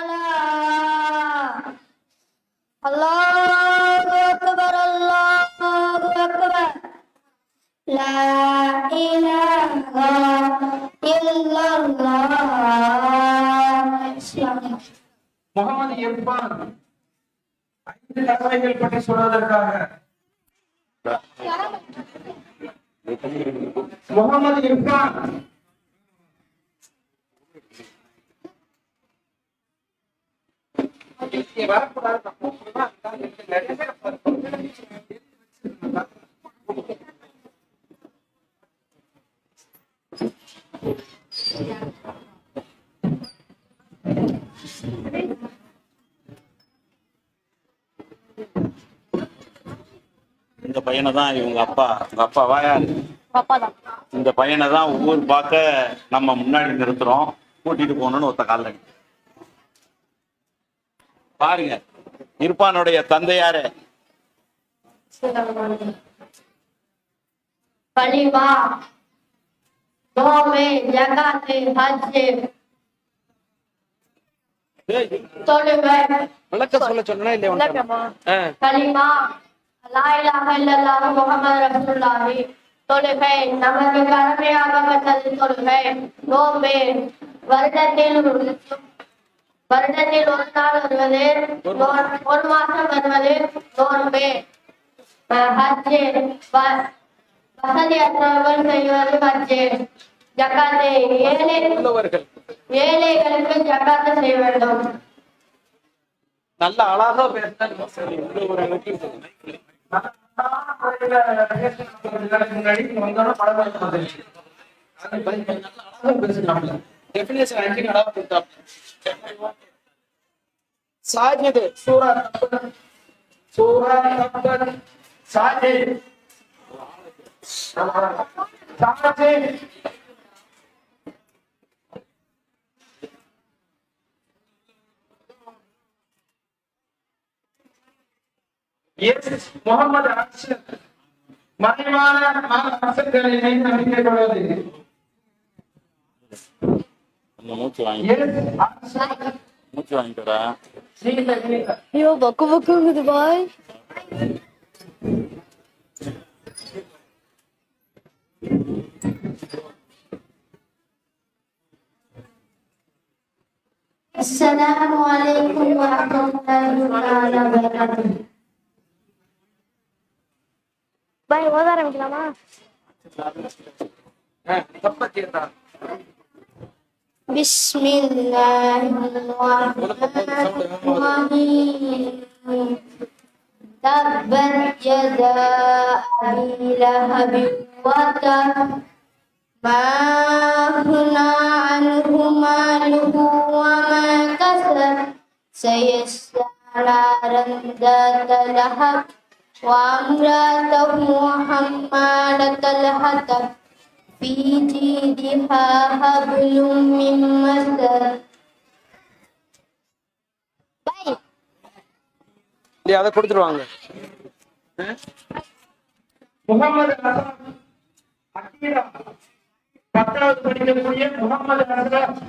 الله أكبر الله أكبر لا إله إلا الله. முகமது இர்ஃபான் 5 கடமைகள் பற்றி சொல்வதற்காக முகமது இர்ஃபான் இந்த பையனை தான் இவங்க அப்பா, உங்க அப்பாவா யாரு? இந்த பையனை தான் ஊர் பார்க்க நம்ம முன்னாடி நிறுத்துறோம், கூட்டிட்டு போகணும்னு ஒத்த கால பாருங்க. இர்பானுடைய தந்தை யாரு? கலிமா, நோம்பு, ஜகாத், ஹஜ், தொழுகை, விளக்கம் சொல்ல சொன்னா இல்லையா? கலிமா, லா இலாஹ இல்லல்லாஹ் முஹம்மது ரசூலுல்லாஹ், தொழுகை, நமக்கு கடமையாகப்பட்டது தொழுகை, நோம்பு, வருடத்தில் ஒரு நாள் வருவது, ஒரு மாசம் வருவது நோன்பு, ஹஜ், வசதியற்றவர்கள் செய்வது ஹஜ், ஜகாத், ஏழைகளுக்கு ஜகாத் செய்ய வேண்டும். நல்ல அழகா பேசுறாங்க. முன்னாடி வந்தோட படம் வந்துருச்சு. டெஃபினேஷன் அஞ்சு அழகா கொடுத்தா சாஜிது சூரா தப்பர் சாஜித் சாஜித் முகமது அர்ஷத் மறைவான அரசர்களை நம்பிக்கை கொள்வது. மூச்சு வாங்கிட்டா ஐயோ பக்கு பக்குங்குது பாய். السلام عليكم ورحمة الله وبركاته. பாய் ஓத ஆரம்பிக்கலாமா? بسم الله الرحمن الرحيم. تبت يدا أبي لهب وتب ما أغنى عنه ماله وما كسب سيصلى نارا ذات لهب وامرأته حمالة الحطب في جيدها حبل من مسد. அதை கொடுத்துருவாங்க. முகமது அக்கீரா 10வது படிக்கக்கூடிய முகமது அசரத்.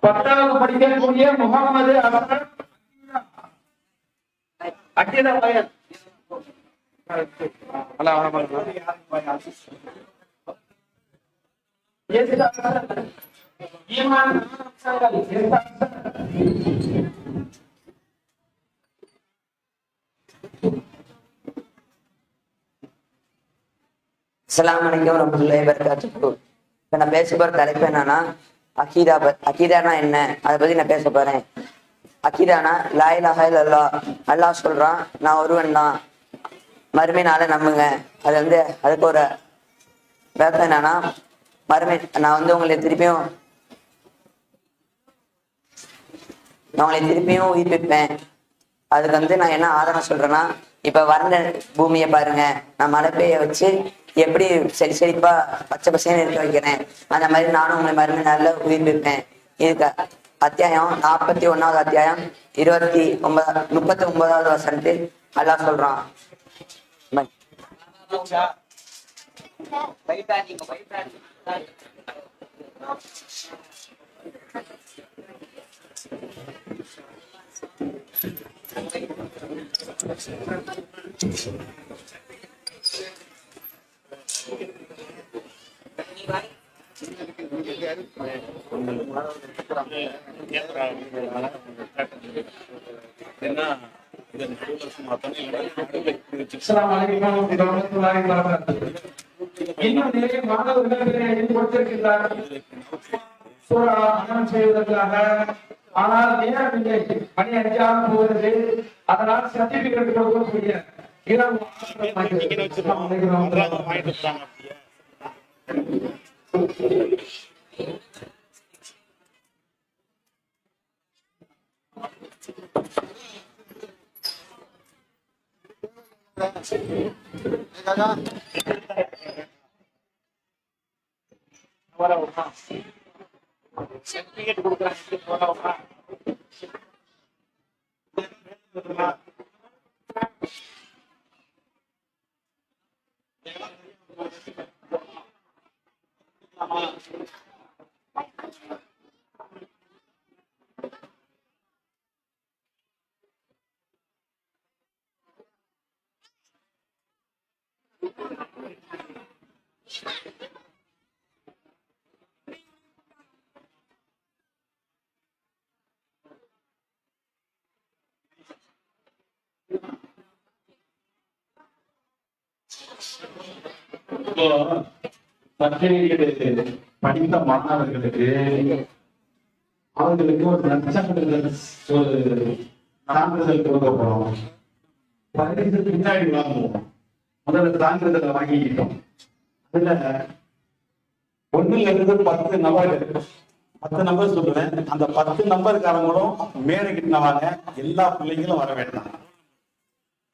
10வது படிக்கக்கூடிய முகமது அசரத் அக்கீரா பையன். ஈமான் அஸ்ஸலாமு அலைக்கும் வரஹ்மத்துல்லாஹி வபரகாத்துஹு. இப்ப நான் பேச போற தலைப்பு என்னன்னா அகீதானா என்ன, அதை பத்தி நான் பேச போறேன். அகீதானா லா இலாஹ இல்லல்லாஹ், அல்லாஹ் சொல்றான் நான் ஒருவன் தான், மறுமை நாளை நம்புங்க. அது அதுக்கு ஒரு விளக்கம் என்னன்னா, மறுமை நான் உங்களை திருப்பியும் உயிர்ப்பிப்பேன். அதுக்கு நான் என்ன ஆதாரம் சொல்றேன்னா, இப்ப வறண்ட பூமியை பாருங்க, நான் மழை பெய்ய வச்சு எப்படி செழிப்பா பச்சை பசேன்னு இருக்க வைக்கிறேன், அந்த மாதிரி நானும் உங்களை மறுமை நாள்ல உயிர்ப்பிப்பேன். இதுக்கு அத்தியாயம் 41வது அத்தியாயம் 39வது வசனத்தில் அல்லாஹ் சொல்றான். இன்னும் நிறைய மாணவர்கள் கொடுத்திருக்கிறார்கள் செய்வதற்காக. ஆனால் நேரம் இல்லை, மணி 5 போகிறது. அதனால் சர்டிபிகேட் கொடுக்கக்கூடிய சர்டிபிகேட் கொடுக்குறாங்க. சர்டிபிகேட் படித்த மாணவர்களுக்கு அவர்களுக்கு ஒரு நற்சான்றிதழ் சான்றிதழ் கொடுக்க போறோம். பரிசு பின்னாடி வாங்குவோம். முதல்ல சான்றிதழை வாங்கிக்கிட்டோம். அதுல 1 இருந்து 10 நம்பர் சொல்லுவேன். அந்த 10 நம்பருக்காரங்களும் மேடை கிட்டினவாங்க. எல்லா பிள்ளைங்களும் வர வேண்டாம்.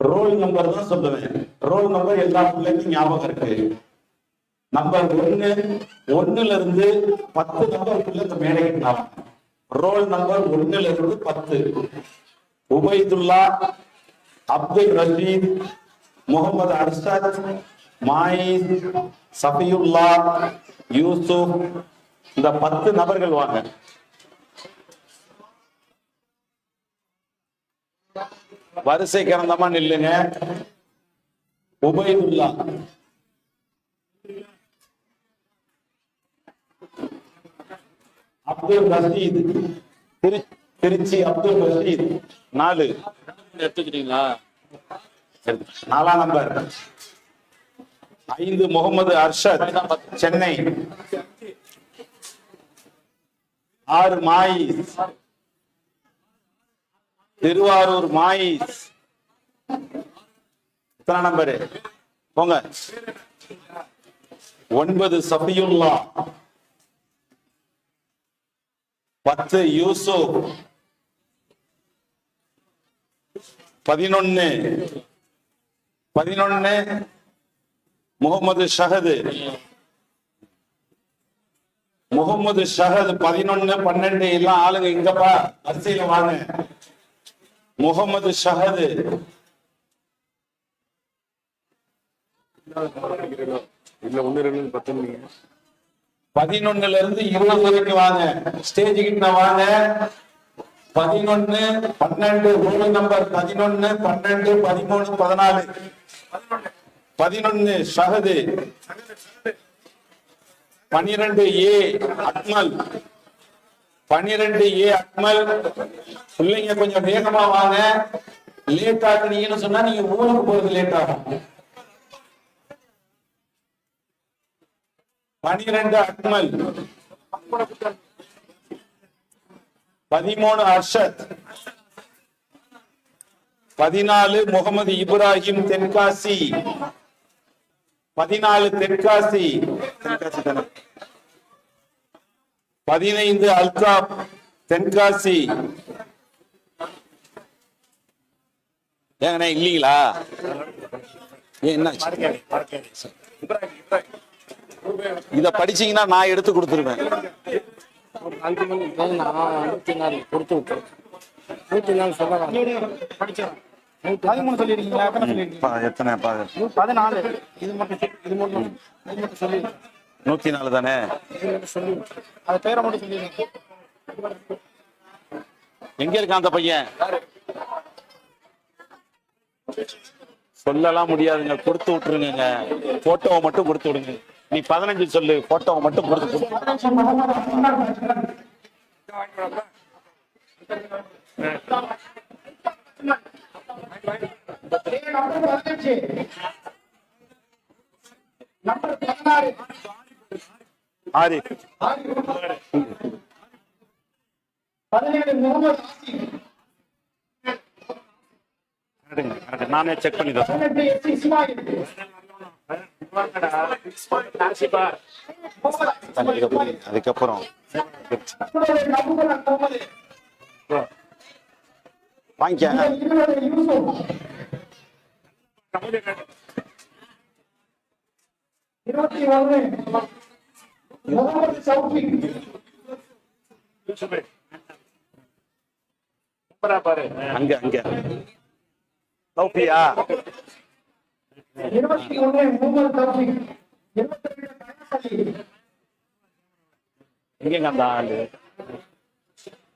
ரோல் நம்பர் தான் சொல்லுவேன். ரோல் நம்பர் எல்லா பிள்ளைக்கும் ஞாபகம் இருக்கு. நம்பர் 1 இருந்து 10 நம்பருக்குள்ள இந்த மேடை கிட்டினவாங்க. ரோல் நம்பர் 1 இருந்து 10. உபைதுல்லா, அப்துல் ரஷீத், முகமது அர்ஷத், மாயிஸ், சஃபியுல்லா, யூசுப், இந்த 10 நபர்கள் வாங்க. வரிசை கிரந்தமா நில்லுங்க. உபைதுல்லா, அப்துல் ரஷீத், திருச்சி அப்துல் ரஷீத் 4 எடுத்துக்கிட்டீங்களா? 4ஆம் நம்பர். 5 முகமது அர்ஷத், சென்னை. 6 மாயிஸ், திருவாரூர் மாயிஸ். எத்தனை நம்பரு போங்க? 9 சஃபியுல்லா, 10 யூசுப், 11 முகமது ஷஹது. 11 12 எல்லாம் ஆளுங்க இங்கப்பா வரிசையில வாங்க. முகமது ஷஹது. இல்ல 1 2 10 11 இருந்து 20 வரைக்கும் வாங்க. ஸ்டேஜ் கிட்ட வாங்க. 11 12 ரோல் நம்பர் 11 12 13 14. 11 ஷஹது. 12 ஏ அக்மல். 12 ஏ அக்மல். பிள்ளைங்க கொஞ்சம் வேகமா வாங்க. லேட் ஆகுனீங்கன்னு சொன்னா நீங்க ஊருக்கு போறது லேட் ஆகும். 12 அக்மல். 13 அர்ஷத். 14 முகமது இப்ராஹிம் தென்காசி. 14 தென்காசி. 15 அல்தாப் தென்காசி. ஏங்கண்ணே இல்லீங்களா? என்ன இத படிச்சீங்கன்னா நான் எடுத்து கொடுத்துருவேன். ஒரு 5 மணி நான் 24 கொடுத்து விட்டுருவேன். 104 சொல்ல 13 சொல்லிருக்கீங்களா? எத்தனை சொல்லிருக்கீங்க? எத்தனை 14. இது மட்டும் சொல்லி 104 தானே? சொல்லி அது பேரை மட்டும் சொல்லிருக்கீங்க. எங்க இருக்கான் அந்த பையன்? சொல்லலாம் முடியாதுங்க, கொடுத்து விட்டுருங்க. போட்டோவை மட்டும் கொடுத்து விடுங்க. நீ 15 சொல்லு, போட்டோவை மட்டும் கொடுத்து விடு. நம்பர் 16 ஆரிஃப். 17 முகமது ஆசிப். நானே செக் பண்ணி தரேன். 18 எஸ் இஸ்மாயில். அதுக்கப்புறம் வாங்கிக்க. 20 யூசுப். 21 முகமது சௌஃபிக். அங்க சௌஃபியா. 21 முகமது சௌஃபிக். 22 கயாஸ் அலி. எங்க அந்த ஆளு?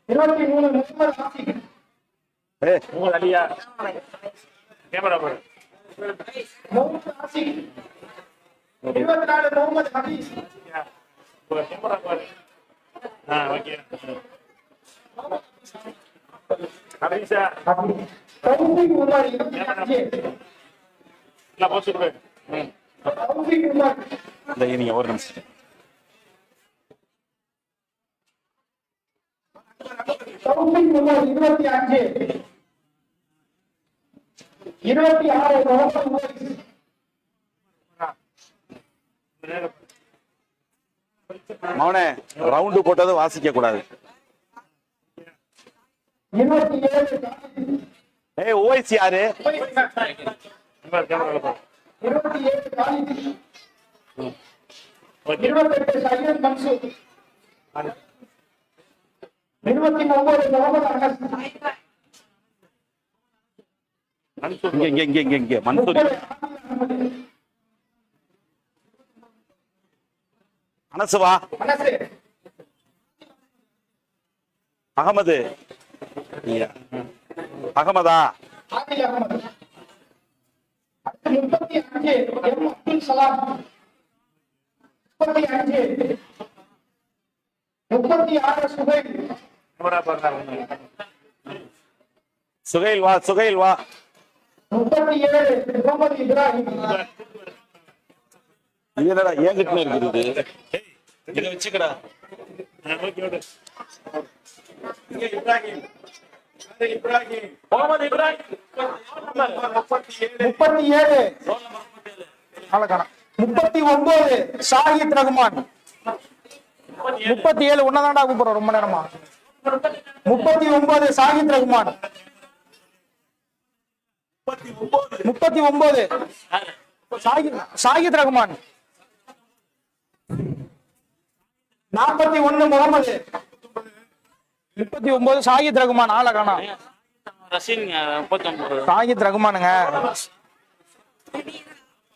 23 முகமது ஆசிக். முகமது அலியா? கேமரா பாரு. முகமது ஆசிக். 24 முகமது ஹபீஸ். கேமரா பாரு. ஓகே. ஹபீஸா? தௌஃபீக் உமர் 25. நான் போஸ்ட் பண்ணு. தௌஃபீக் உமர். நீங்க ஒரு நிமிஷம். தௌஃபீக் உமர் 25. 26 முகமது உவைஸ். மவனே, ரவுண்டு போட்டது வாசிக்க கூடாது. 27 ஓய்ஸ் யாரு? 27 காலித். 28 சையத் மன்சூர். 29 முகமது அனஸ். இங்க மன்சூர். அனசுவா? அகமது. அகமதா? 35 எம் அப்துல் சலாம். 35 36 சுகைல். சுகைல் வா. 37 முகமது இப்ராஹிம். இது என்னடா ஏங்கிட்டு இருக்குது? இதை வச்சுக்கடா. முகமது இப்ராஹிம். 37 39 ஷாஹித் ரஹ்மான். 37 உன்னதாண்டா கூப்பிடுறோம் ரொம்ப நேரமா. 39 ஷாஹித் ரஹ்மான். 39 ஷாஹித் ரஹ்மான். 41 முகமது. 39 ஷாஹித் ரஹ்மான். ஆளை காணா. ஷாஹித் ரஹ்மானுங்க.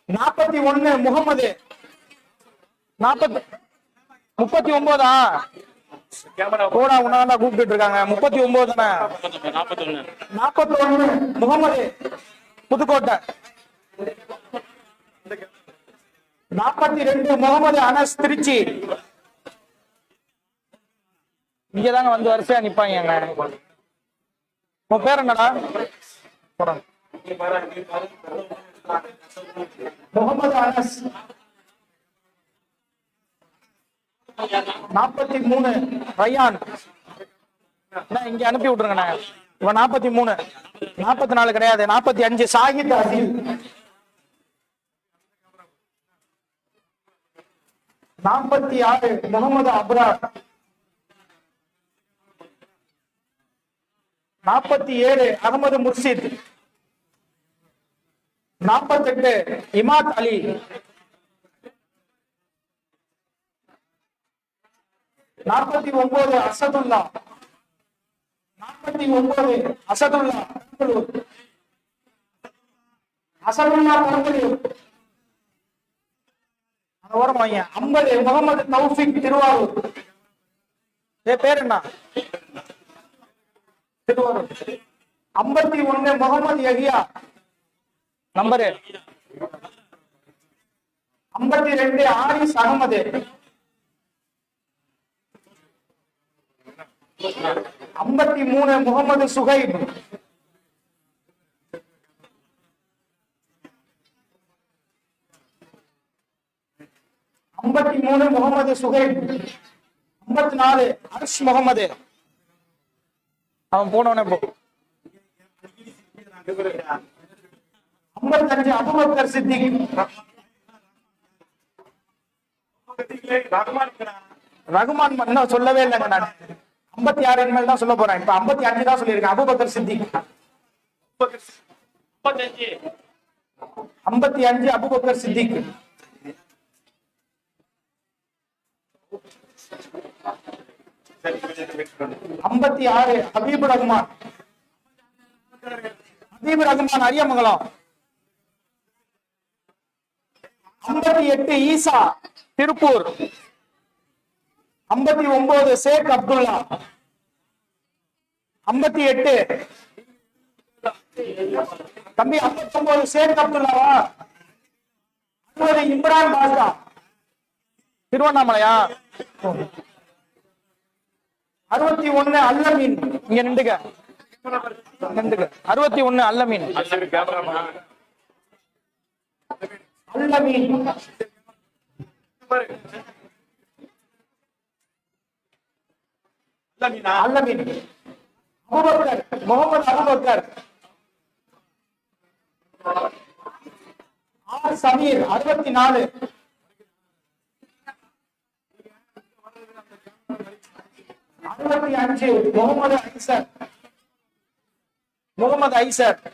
41 முகமது. 39 போடா உன்னாண்டா கூப்பிட்டு இருக்காங்க. 39 தானே? 41 முகமது புதுக்கோட்டை. 42 முகமது அனஸ் திருச்சி. இங்கதாங்க வந்து வரிசையா நிப்பாங்க. உன் பேர் என்னடா? முகமது அனஸ். 43 ரயான். இங்க அனுப்பி விட்டுருங்கண்ணே. இவன் 43. 44 கிடையாது. 45 ஷாஹித் அசீல். 46 முகமது அப்ரார். 47 அகமது முர்ஷித். 48 இமாத் அலி. 49 அசதுல்லா. 49 அசதுல்லா. அசலுல்லா பெரம்பலூர் ஓரம் வாங்க. 50 முகமது தௌஃபிக் திருவாரூர். பேர் என்ன? திருவாரூர். 51 முகமது யஹியா நம்பரு. 52 ஆரிஸ் அகமது. 53 முகமது சுஹைப். 53 முகமது சுஹைப். 54 அர்ஷ் முகமது. அவன் போனவனே போ. 55 அபூபக்கர் சித்திக். ரகுமான் இன்னும் சொல்லவே இல்லைங்க. நான் 56 இனிமேல் தான் சொல்ல போறேன். இப்ப 55 தான் சொல்லியிருக்கேன். அபூபக்கர் சித்திக். 55 அபூபக்கர் சித்திக். 56 ஹபீபு ரஹ்மான். ஹபீபு ரஹ்மான் அரியமங்கலம். 58 ஈசா திருப்பூர். 59 ஷேக் அப்துல்லா. 58 தம்பி 59 ஷேக் அப்துல்லாவா? 60 இம்ரான் பாஷா திருவண்ணாமலையா? 61 அல்லமீன். இங்க நின்றுக 61 அல்லமீன். அல்லமீன் அல்லமீன். அபூபக்கர் முகமது அபூபக்கர். ஆர் சமீர் 64. 65 முகமது ஐசர். முகமது ஐசர்.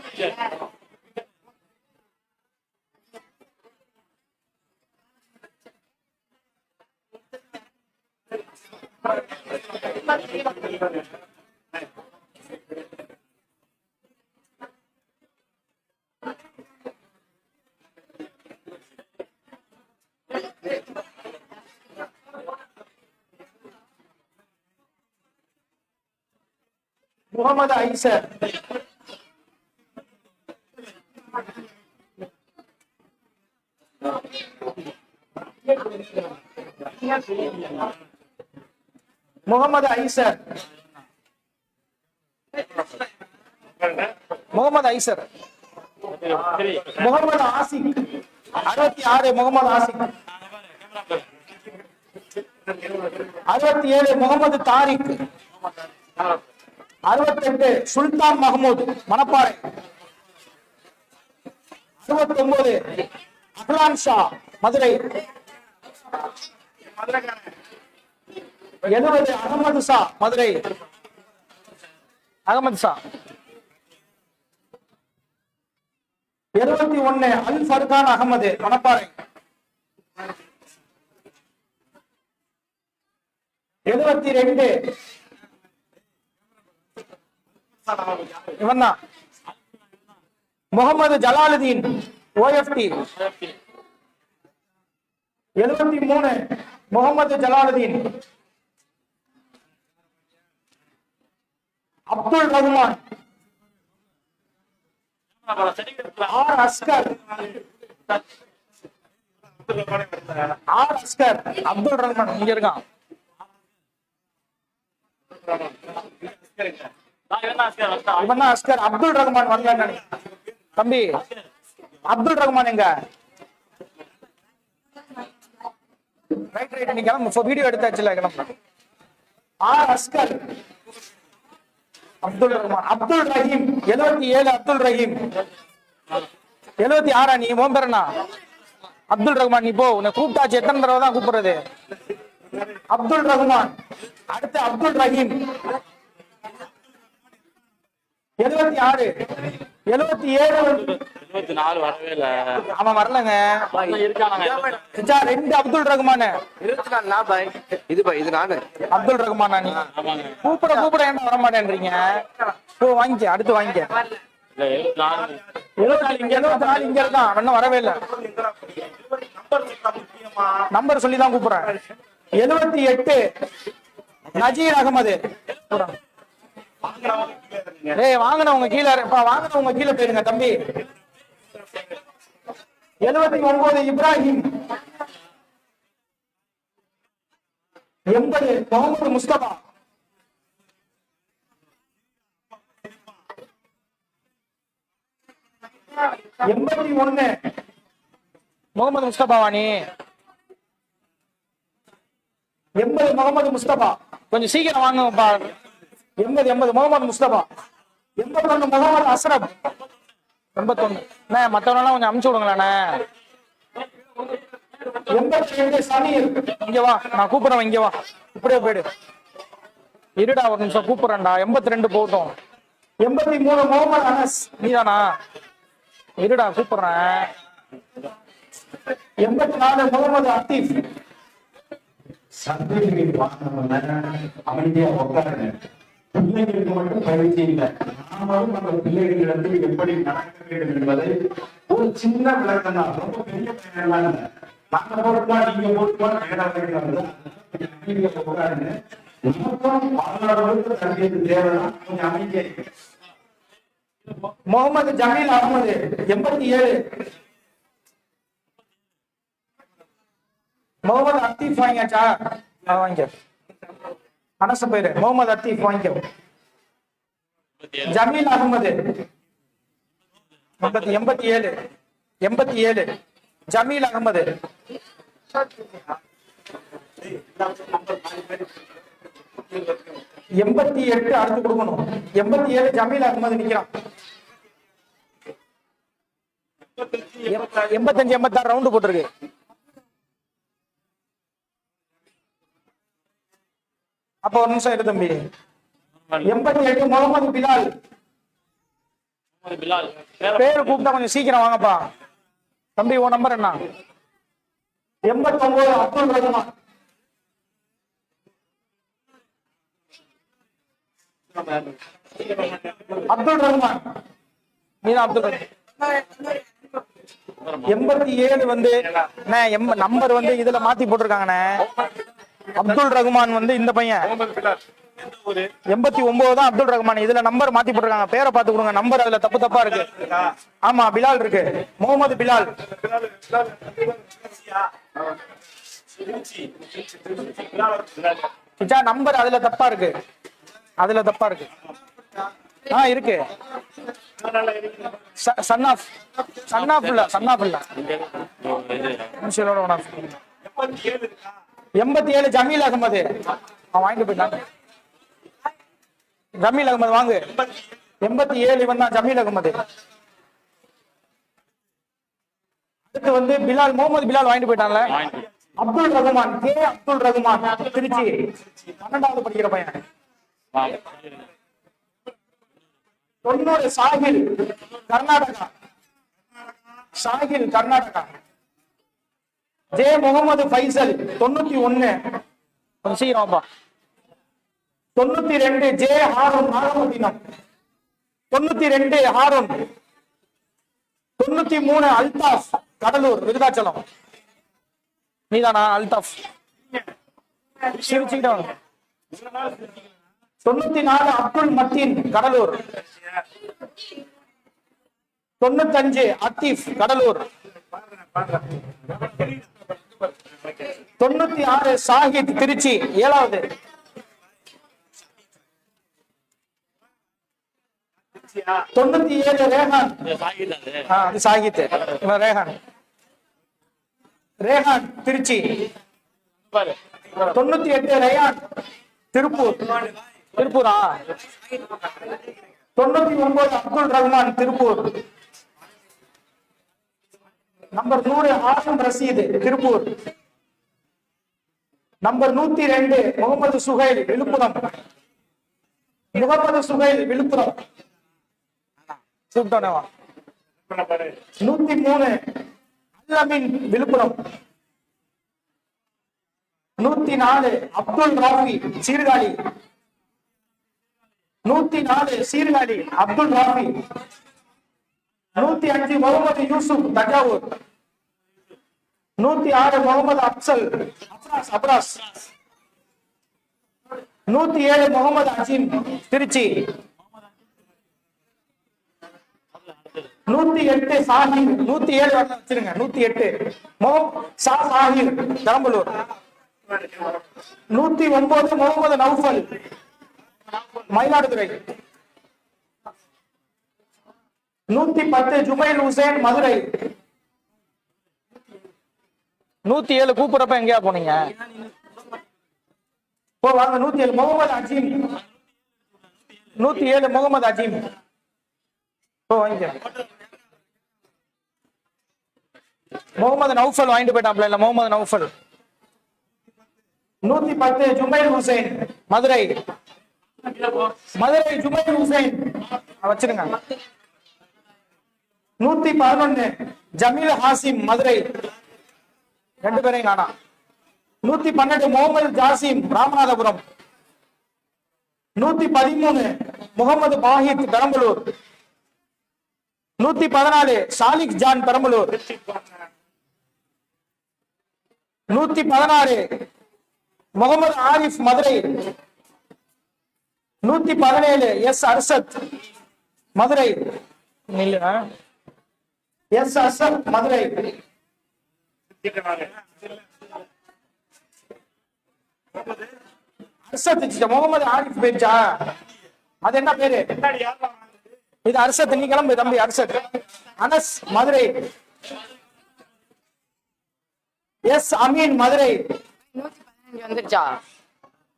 'முகமது ஐசர். முகமது ஐசர். முகமது ஐசர். முகமது ஆசிக் 66 முகமது ஆசிக். 67 முகமது தாரிக். 68 சுல்தான் மஹமூத் மணப்பாறை. 69 அஹ்லான் ஷா மதுரை. 70 அகமது ஷா மதுரை. அகமது ஷா. 71 அல் ஃபர்கான் அகமது மணப்பாறை. 72 இவன் தான் Mohammed Jalaluddin OFT. 73 Mohammed Jalaluddin. Abdul Rahman. R Asgar. R Asgar Abdul Rahman இங்க இருக்கான். இவன் அஸ்கர். அப்துல் ரஹ்மான் வரல தம்பி. அப்துல் ரஹ்மான் எங்க? ரைட் ரைட் நீ கிளம்பு. வீடியோ எடுத்தாச்சுல கிளம்பு. ஆர் அஸ்கர். அப்துல் ரஹ்மான். அப்துல் ரஹீம் 77 அப்துல் ரஹீம். 76 நீ உன் பேர் என்ன? அப்துல் ரஹ்மான். நீ போ. உன்னை கூப்பிட்டாச்சு எத்தனை தடவை தான் கூப்பிடுறது? அப்துல் ரஹ்மான். அடுத்து அப்துல் ரஹீம் 76. 77 24 வரவே இல்ல. அவன் வரலங்க. ரெண்டு அப்துல் ரஹ்மான். 24 இது பாய் இது நானு. அப்துல் ரஹ்மானா நீ? கூப்பிட கூப்பிட என்ன வர மாட்டேன்றீங்க? போ வாங்கிக்க. அடுத்து வாங்கிக்க. 74 இங்க 74 இங்க இருக்கான், இன்னும் வரவே இல்லை. நம்பர் சொல்லி தான் கூப்பிடுறேன். 78 நஜீர் அகமது. ஏய் வாங்கினவங்க கீழே வாங்கினவங்க கீழே போயிருங்க தம்பி. 79 இப்ராஹிம். 80 முகமது முஸ்தபா. 81 முகமது முஸ்தபாவானி. 80 முகமது முஸ்தபா. கொஞ்சம் சீக்கிரம் வாங்குங்கப்பா. 80 முகமது முஸ்தபா. 81 முகமது அஸ்ரப். 81 மத்தவனெல்லாம் கொஞ்சம் அமுச்சு விடுங்களேண்ணே. 82 சமீர். இங்க வா, நான் கூப்பிடுறேன், இங்க வா. இப்படியே போயிடு. இருடா ஒரு நிமிஷம் கூப்பிடுறேன்டா. 82 போட்டோம். 83 முகமது அனஸ். நீதானா? இருடா கூப்பிடுறேன். 84 முகமது அத்தீப். சந்தேகங்கள் வாங்கினவங்க அமைதியா உட்காருங்க. பிள்ளைகளுக்கு மட்டும் பயிற்சி இல்லை. நாமளும் நம்ம பிள்ளைகளிடத்தில் எப்படி நடக்க வேண்டும் என்பதை ஒரு சின்ன விளக்கம் தான். ரொம்ப பெரிய பயனெல்லாம் இல்லை. நாங்க போட்டுமா நீங்க போட்டுமா உட்காருங்க. நமக்கும் பாதுகாப்பு தங்களுக்கு தேவைதான். கொஞ்சம் அமைதியா இருக்கு. முகமது ஜமீல் அகமது. 87 முகமது அத்தீப் வாங்கியாச்சா? வாங்கிக்க. அனச பேரு முகமது அத்தீப் வாங்கிக்க. ஜமீல் அகமது 87 ஜமீல் அகமது. 88 அடுத்து கொடுக்கணும். 87 ஜமீல் அகமது நிக்கிறான். 85 86 ரவுண்டு போட்டிருக்கு. அப்ப ஒரு நிமிஷம் இரு தம்பி. 88 முகமது பிலால். பேரு கூப்பிட்டா கொஞ்சம் சீக்கிரம் வாங்கப்பா தம்பி. உன் நம்பர் என்ன? 89 அப்துல் ரஹ்மான். அப்துல் ரஹ்மான் நீதான் அப்துல் ரஹ்மான். 87 வந்து நம்பர் வந்து இதுல மாத்தி போட்டிருக்காங்கண்ணே. அப்துல் ரஹ்மான் வந்து இந்த பையன். 89 தான் அப்துல் ரஹ்மான். இதுல நம்பர் மாத்தி போட்டிருக்காங்க. பேரை பார்த்து கொடுங்க. நம்பர் அதுல தப்பா இருக்கு. ஆமா பிலால் இருக்கு. முகமது பிலால். நம்பர் அதுல தப்பா இருக்கு. இருக்கு. சன்னாஃப் இல்ல. 87 ஜமீல் அகமது. அவன் வாங்கிட்டு போயிட்டான். ஜமீல் அகமது வாங்கு. 87 இவன் தான் ஜமீல் அகமது. அடுத்து வந்து பிலால், முகமது பிலால் வாங்கிட்டு போயிட்டான்ல. அப்துல் ரஹ்மான், கே அப்துல் ரஹ்மான், திருச்சி 12வது படிக்கிற பையன். 90 சாகில், கர்நாடகா. ஜே முகமது ஃபைசல் 91. சீக்கிரமாப்பா. 92 ஜே ஹாரூன், நாகப்பட்டினம். 92 ஹாரூன். 93 அல்தாஃப், கடலூர், விருதாச்சலம். நீதானா அல்தாஃப்? சிரிச்சுக்கிட்ட 94 அப்துல் மத்தீன், கடலூர். 95 அத்தீப், கடலூர். 96 சாஹித், திருச்சி 7வது. 97 ரேஹான். அது சாஹித். ரேஹான் திருச்சி. 98 ரயான், திருப்பூரா. 99 அப்துல் ரஹ்மான், திருப்பூர். நம்பர் 100 ஆசம் ரசீது, திருப்பூர். நம்பர் 102 முகமது சுஹைல், விழுப்புரம். 103 அல்லமின், விழுப்புரம். 104 அப்துல் ராஃபி, சீர்காழி. 104 சீர்காழி அப்துல் ராஃபி. 105 முகமது யூசுப் தஞ்சாவூர். 106 முகமது அப்சல் அப்ராஸ். 107 முகமது அஜீம் திருச்சி. 108 சாஹிர். 107 வச்சிருங்க. 108 சாஹிர் பெரம்பலூர். 109 முகமது நௌஃபல் மயிலாடுதுறை. 110 ஜுமைல் ஹுசேன் மதுரை. 107 கூப்பிடுறப்ப எங்கேயா போனீங்க? வாங்க. 107 முகமது அஜீம். 107 முகமது அஜீம். வாங்க. முகமது நௌஃபல் வாங்கிட்டு போயிட்டாப்ல. இல்ல முகமது நௌஃபல். 110 ஜுமைல் ஹுசேன் மதுரை. ஜுமைல் ஹுசேன் வச்சிருங்க. 111 ஜமீல் ஹாசிம் மதுரை. 2 பேரையும் காணா. 112 முகமது ஜாசிம் ராமநாதபுரம். 113 முகமது பாஹித் பெரம்பலூர். 114 ஷாலிக் ஜான் பெரம்பலூர். 116 முகமது ஆரிஃப் மதுரை. 117 எஸ் அர்ஷத் மதுரை. எஸ் அர்ஷத் மதுரை. அர்ஷத் முகமது ஆரிஃப் பேச்சா? அது என்ன பேரு? இது அர்ஷத். நீ கிளம்பு தம்பி. அர்ஷத். அனஸ் மதுரை. எஸ் அமீன் மதுரை. வந்துருச்சா?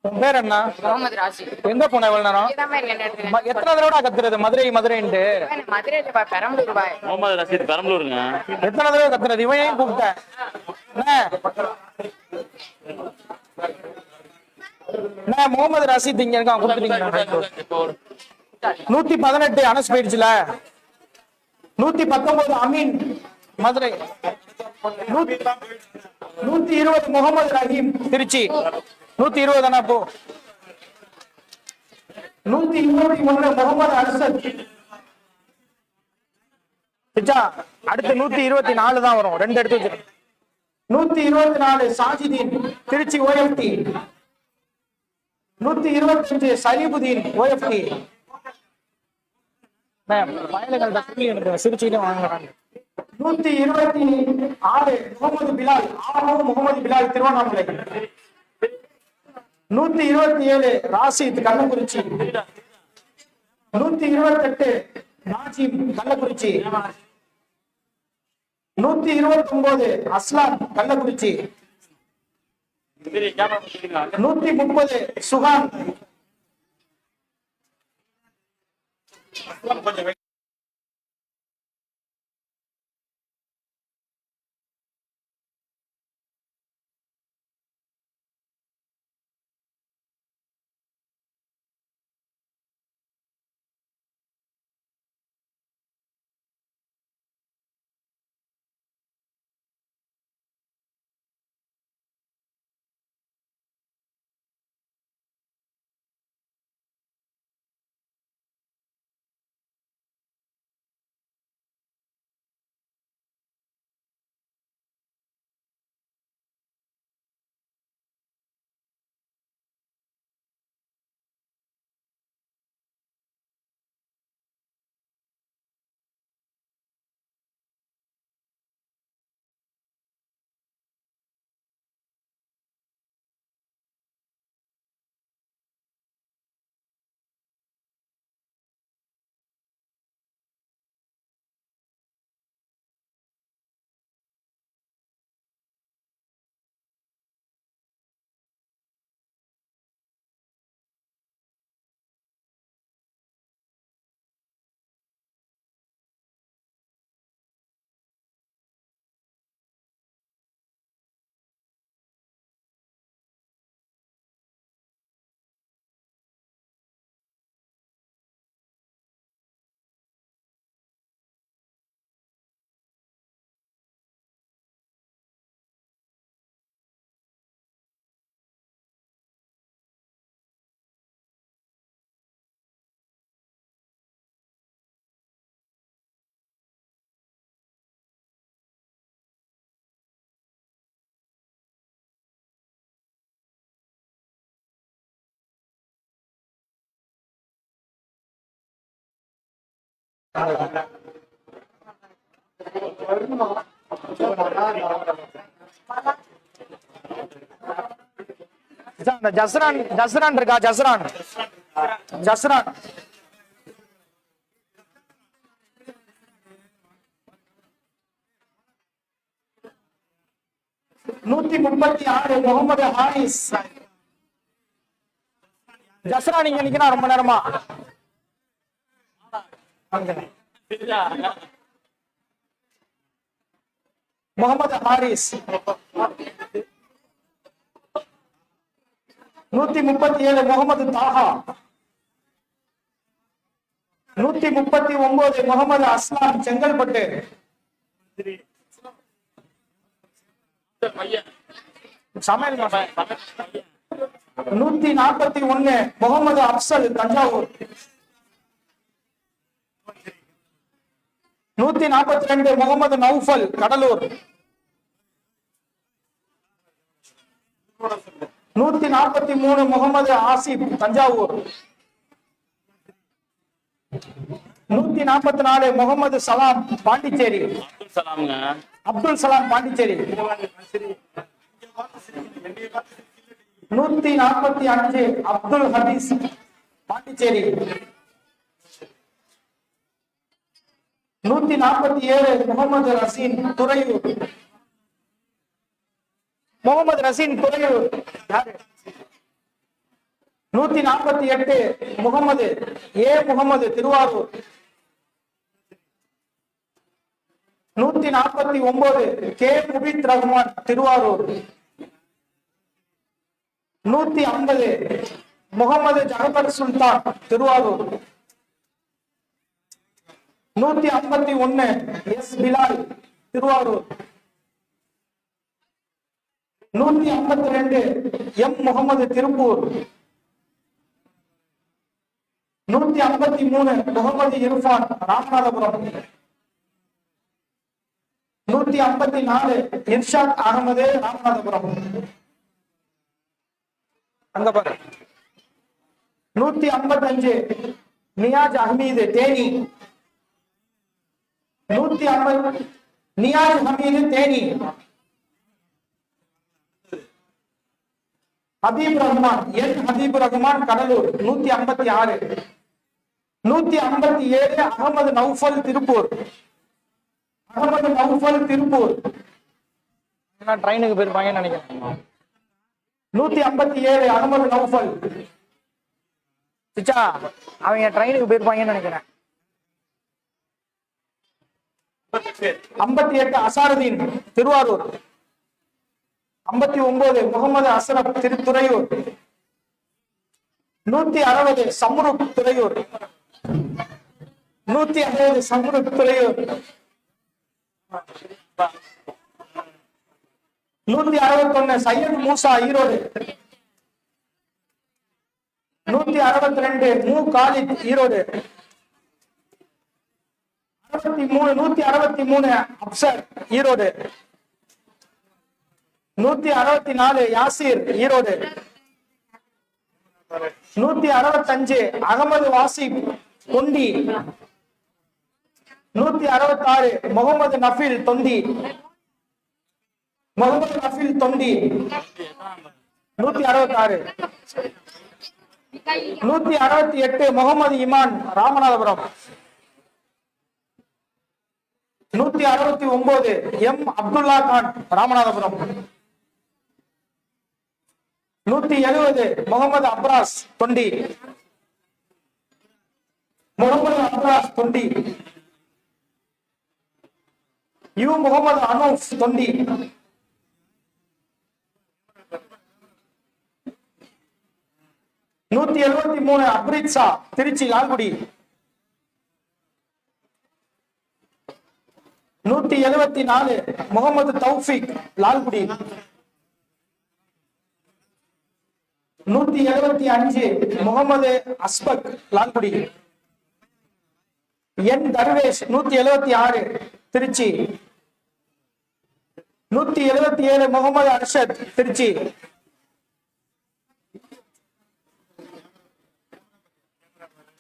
உன் பேர் என்ன? முகமது ராசி. எங்க போன இவ்வளவு நேரம்? எத்தனை தடவை கத்துறது மதுரை மதுரைன்ட்டு? மதுரையில பெரம்பலூர் பாய். முகமது ரஷீத் பெரம்பலூருங்க. எத்தனை தடவை கத்துறது? இவன் ஏன் கூப்பிட்டேன்? முகமது ரஷீத் இங்க இருக்கான். கொடுத்துட்டீங்க. 118 அனஸ் போயிடுச்சுல. 119 அமீன் மதுரை. 120 முகமது ரஹீம் திருச்சி. 120 தானே போ. 121 முகமது அர்ஷத். அடுத்து 124 தான் வரும். 2 எடுத்து வச்சிருக்கேன். 124 சாஜிதீன் திருச்சி ஓஎஃப்டி. 125 சலீபுதீன் ஓஎஃப்டி. சிரிச்சுக்கிட்டே வாங்குறாங்க. 126 முகமது பிலால். முகமது பிலால் திருவண்ணாமலை. 127 ராசித் கள்ளக்குறிச்சி. 128 நாஜிம் கள்ளக்குறிச்சி. 129 அஸ்லாம் கள்ளக்குறிச்சி. 130 சுகான். ஜஸ்ரான் ஜஸ்ரான் இருக்கா? ஜஸ்ரான் ஜஸ்ரான் 136 முகமது ஹாரிஸ். ஜஸ்ரா நீங்க நிக்கணும் ரொம்ப நேரமா. முகமது ஹாரிஸ் 137 முகமது தாஹா 139 முகமது அஸ்லாம் செங்கல்பட்டு 141 முகமது அப்சல் தஞ்சாவூர் 142 முகமது நௌஃபல் கடலூர் 143 முகமது ஆசிப் தஞ்சாவூர் 144 முகமது சலாம் பாண்டிச்சேரி அப்துல் சலாம் பாண்டிச்சேரி 145 அப்துல் ஹதீஸ் பாண்டிச்சேரி 147 முகமது ரசீன் துறையூர் முகமது ரசீன் துறையூர் 148 முகமது முகமது திருவாரூர் 149 கே முபீத் ரஹ்மான் திருவாரூர் 150 முகமது ஜஹபர் சுல்தான் திருவாரூர் 151 எஸ் பிலால் திருவாரூர் 152 எம் முகமது திருப்பூர் 153 முகமது இர்ஃபான் ராமநாதபுரம் 154 இர்ஷாத் அகமது ராமநாதபுரம் அங்க பாரு 155 நியாஜ் அஹமீது தேனி 150 நியாஜ் ஹமீது தேனி ஹபீப் ரஹ்மான் ஹபீப் ரஹ்மான் கடலூர் 156 157 அகமது நௌஃபல் திருப்பூர் அகமது நௌஃபல் திருப்பூர் ட்ரெயினுக்கு போயிருப்பாங்கன்னு நினைக்கிறேன் 157 அகமது நௌஃபல் சிச்சா அவங்க ட்ரெயினுக்கு போயிருப்பாங்கன்னு நினைக்கிறேன் 58 அசாருதீன் திருவாரூர் 59 முகமது அஸ்ரப் திருத்துறையூர் 160 சம்ருக் துறையூர் 160 சம்ருக் துறையூர் 161 சையத் மூசா ஈரோடு 162 மு Khalid Erode 163 Afsar Erode 164 Yasir Erode 165 Ahmed Wasif Thondi 166 Mohammed Nafil Thondi Mohammed Nafil Thondi 166 168 Mohammed Iman Ramanathapuram 169 M Abdullah Khan Ramanathapuram 170 Mohammed Afraz Thondi Mohammed Afraz Thondi U Mohammed Anoop Thondi 173 Afrithsha Tiruchi Lalgudi 174 Mohammed Toufiq Lalgudi 175 Mohammed Ashfaq Lalgudi N Darvesh 176 Tiruchi 177 Mohammed Arshad Tiruchi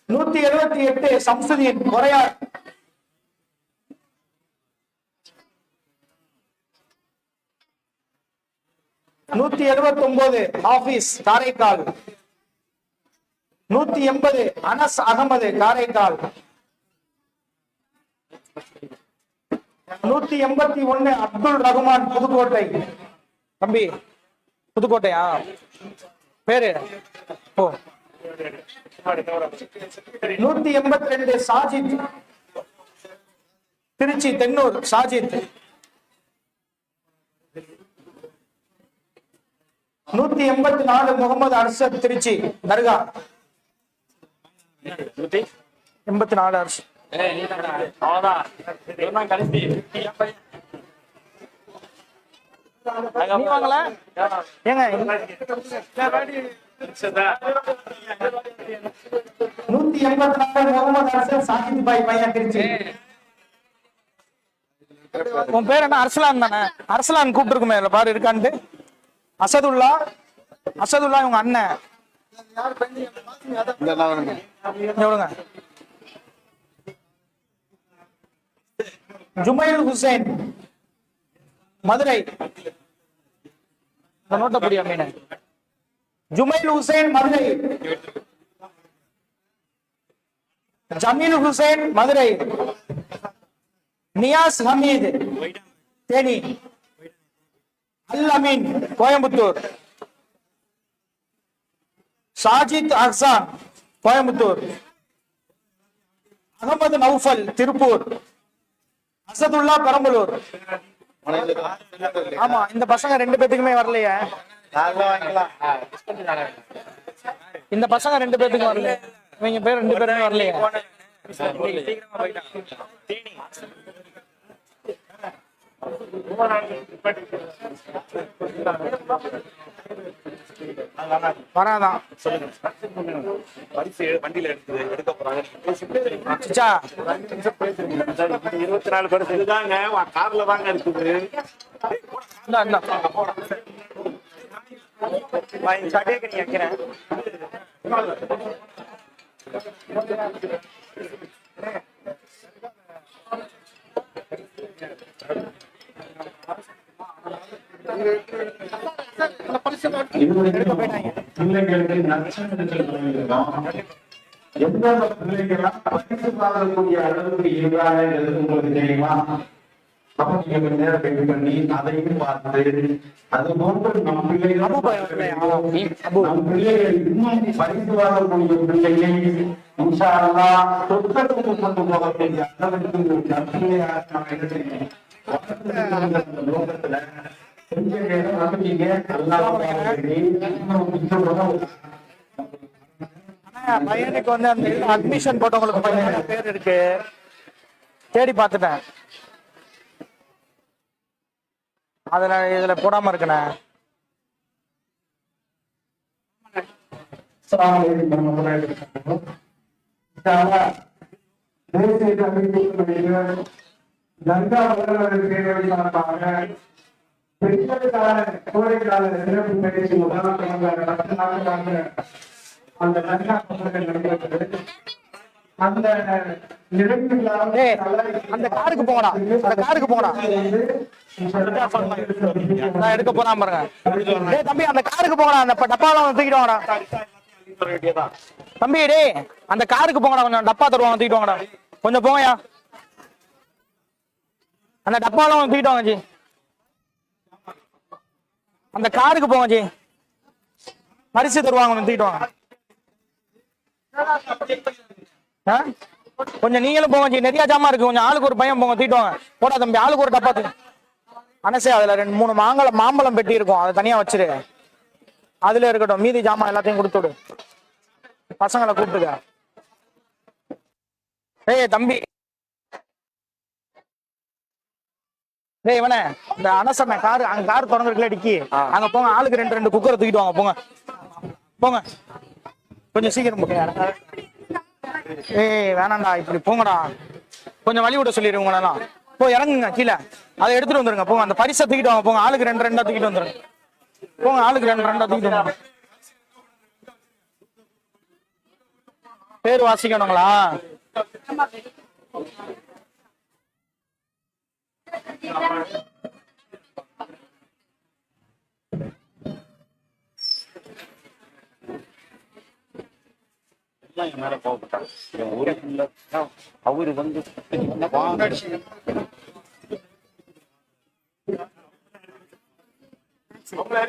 178 Samsudeen Koraiyar 179 Hafiz Karaikal. 180 Anas Ahmed Karaikal. 181 Abdul Rahman Pudukkottai. தம்பி புதுக்கோட்டையா பேரு? ஓ. 182 சாஜித் திருச்சி தென்னூர். சாஜித். 184 முகமது அர்ஷத் திருச்சி தர்கா. 84 அர்ஷத். நீ வாங்கல ஏங்க? 184 முகமது அர்ஷத் சாஜித் பாய் பையன் திருச்சி. உன் பேர் என்ன? அர்சலான் தானே? அர்சலான் கூப்பிட்டு இருக்குமே பாரு இருக்கான்ட்டு. அசதுல்லா. அசதுல்லா இவங்க அண்ணன். எவ்வளவுங்க? ஜுமைல் ஹுசைன் மதுரை. நோட்டப்படியா மீன்? ஜுமைல் ஹுசைன் மதுரை. ஜமீல் ஹுசைன் மதுரை. நியாஸ் ஹமீத் தேனி. அல் அமீன் கோயம்புத்தூர். சாஜித் அஹ்சான் கோயம்புத்தூர். அகமது நௌஃபல் திருப்பூர். அசதுல்லா பெரம்பலூர். ஆமா இந்த பசங்க 2 பேத்துக்குமே வரலையே. இந்த பசங்க 2 பேத்துக்கும் வரல. இவங்க பேர் 2 பேருமே வரலையே. வராதான் வண்டியில எடுக்க போறாங்க. 24 பேர் இதுதாங்க கார்ல தாங்க இருக்குது. வைக்கிறேன். பிள்ளைகளுக்கு நற்செய்திகள் சொல்லியிருக்கோம். எந்தெந்த பிள்ளைகள்லாம் பரிசு வாங்கக்கூடிய அளவுக்கு இருக்கிறாங்கிறது உங்களுக்கு தெரியுமா? அப்ப நீங்க கொஞ்ச நேரம் வெயிட் பண்ணி அதையும் பார்த்து அது போன்று நம் பிள்ளைகள் இன்னும் பரிசு வாங்கக்கூடிய பிள்ளையை இன்ஷா அல்லாஹ் சொர்க்கத்துக்கு கொண்டு போகக்கூடிய அளவுக்கு நற்பிள்ளையாக நாம் என்ன செய்யணும்? லோகத்துல கொஞ்ச நேரம் நம்பிக்கை பையனுக்கு வந்து அந்த அட்மிஷன் போட்டவங்களுக்கு பையன் பேர் இருக்கு. தேடி பார்த்துட்டேன். அதுல இதுல போடாம இருக்கனே. கங்கா பெண்களுக்கான கோடைக்கால சிறப்பு பயிற்சி உதாரணமாக அந்த கங்கா நடைபெற்றது. அந்த அந்த காருக்கு போங்கடா. அந்த காருக்கு போங்கடா. எடுக்க போனா பாருங்க. டேய் தம்பி அந்த காருக்கு போங்கடா. அந்த டப்பாலாம் தூக்கிட்டு வாங்கடா தம்பி. டேய் அந்த காருக்கு போங்கடா. கொஞ்சம் டப்பா தருவாங்க தூக்கிட்டு வாங்கடா. கொஞ்சம் போங்கயா. அந்த டப்பாலாம் தூக்கிட்டு வாங்க ஜி. அந்த காருக்கு போங்க ஜி. பரிசு தருவாங்க தூக்கிட்டு வாங்க. கொஞ்சம் நீங்களும் போங்க ஜி. நிறைய ஜாமா இருக்கு. கொஞ்சம் ஆளுக்கு ஒரு பையன் போங்க தூக்கிட்டு வாங்க. போடா தம்பி ஆளுக்கு ஒரு டப்பா. அனசே அதுல 2-3 மாம்பழம் பெட்டி இருக்கும். அதை தனியா வச்சிரு. அதுல இருக்கட்டும். மீதி ஜாமான் எல்லாத்தையும் கொடுத்துடு. பசங்களை கூப்பிட்டுக்க. ஏய் தம்பி. டேய் இவனே இந்த அனசன கார் அங்க கார் திறந்துருக்குல டிக்கி. அங்க போங்க. ஆளுக்கு 2 குக்கரை தூக்கிட்டு வாங்க. போங்க போங்க. கொஞ்சம் சீக்கிரம் போங்க. ஏய் வேணாண்டா இப்படி போங்கடா. கொஞ்சம் வழி விட சொல்லிடுவோங்களா. போய் இறங்குங்க கீழே. அதை எடுத்துட்டு வந்துருங்க. போங்க அந்த பரிசை தூக்கிட்டு வாங்க. போங்க ஆளுக்கு 2 தூக்கிட்டு வந்துருங்க. போங்க ஆளுக்கு 2 தூக்கிட்டு வந்துருங்க. பேர் வாசிக்கணுங்களா? தான் என் மேல கோவப்பட்டான். என் ஊரே இல்ல அவரு வந்து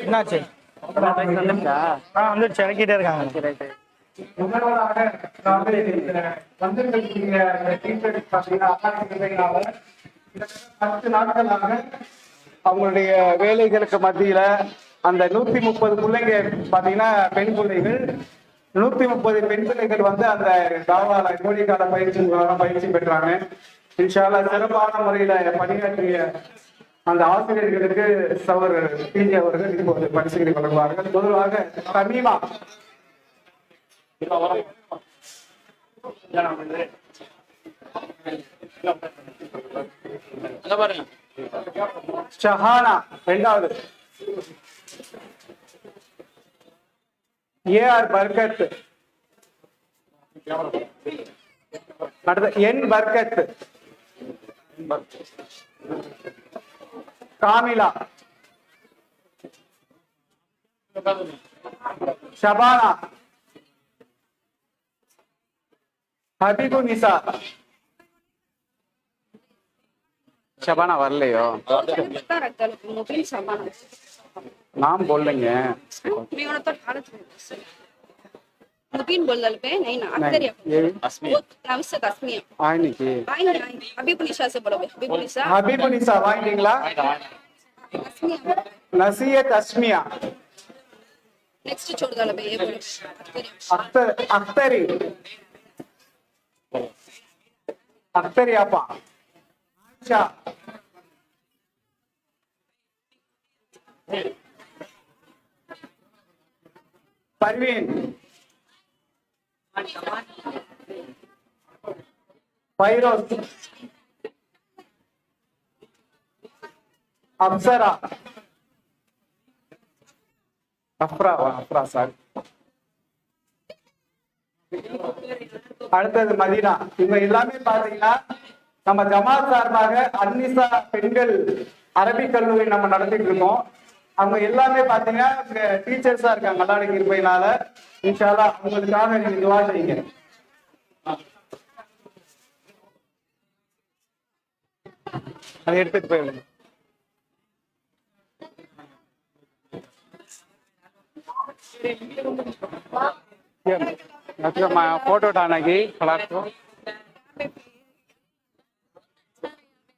என்னாச்சு? வந்துருச்சு, இறக்கிட்டே இருக்காங்க. முதல்வராக நான் வந்திருக்கக்கூடிய டீச்சர்ஸ் பார்த்தீங்கன்னா 10 நாட்களாக அவங்களுடைய வேலைகளுக்கு மத்தியில அந்த 130 பிள்ளைங்க பாத்தீங்கன்னா பெண் பிள்ளைகள் 130 பெண் பிள்ளைகள் வந்து அந்த தாவால கோடிக்கால பயிற்சி பெற்றாங்க. இன்ஷால்லா சிறப்பான முறையில பணியாற்றிய அந்த ஆசிரியர்களுக்கு சவர் பிஜி அவர்கள் இப்போது பரிசுகளை வழங்குவார்கள். பொதுவாக சமீமா ஷஹானா இரண்டாவது, ஏஆர் பர்கத், அடுத்த என் பர்கத், காமிலா, ஷபானா, ஹபீபு நிசா. शबाना வரலையோ? नाम बोल लेंगे मुबीन बोल पे नहीं ना अख्तर नविसा तस्मिया आई नहीं हबीब निशा से बोलो हबीब निशा वाइंडिंगला नसीयत अस्मिया नेक्स्ट छोड़ दो बे ये बोलो अख्तर अख्तरी अख्तरी आपा अच्छा परवीन फैरोज अप्सरा अफ्रा साहब அடுத்தது மதீனா. இவங்க எல்லாமே பாத்தீங்கன்னா நம்ம ஜமாத் சார்பாக அன்னிசா பெண்கள் அரபிக் கல்லூரி நம்ம நடத்திட்டு இருக்கோம். அவங்க எல்லாமே பாத்தீங்கன்னா டீச்சர்ஸா இருக்காங்க. அல்லாஹ்வுடைய கிருபையினால இன்ஷா அல்லாஹ் அவங்களுக்காக நீங்க துஆ செய்யுங்க. அதை எடுத்துட்டு போயிருங்க. मतलब मैं फोटो उठाना की क्लास को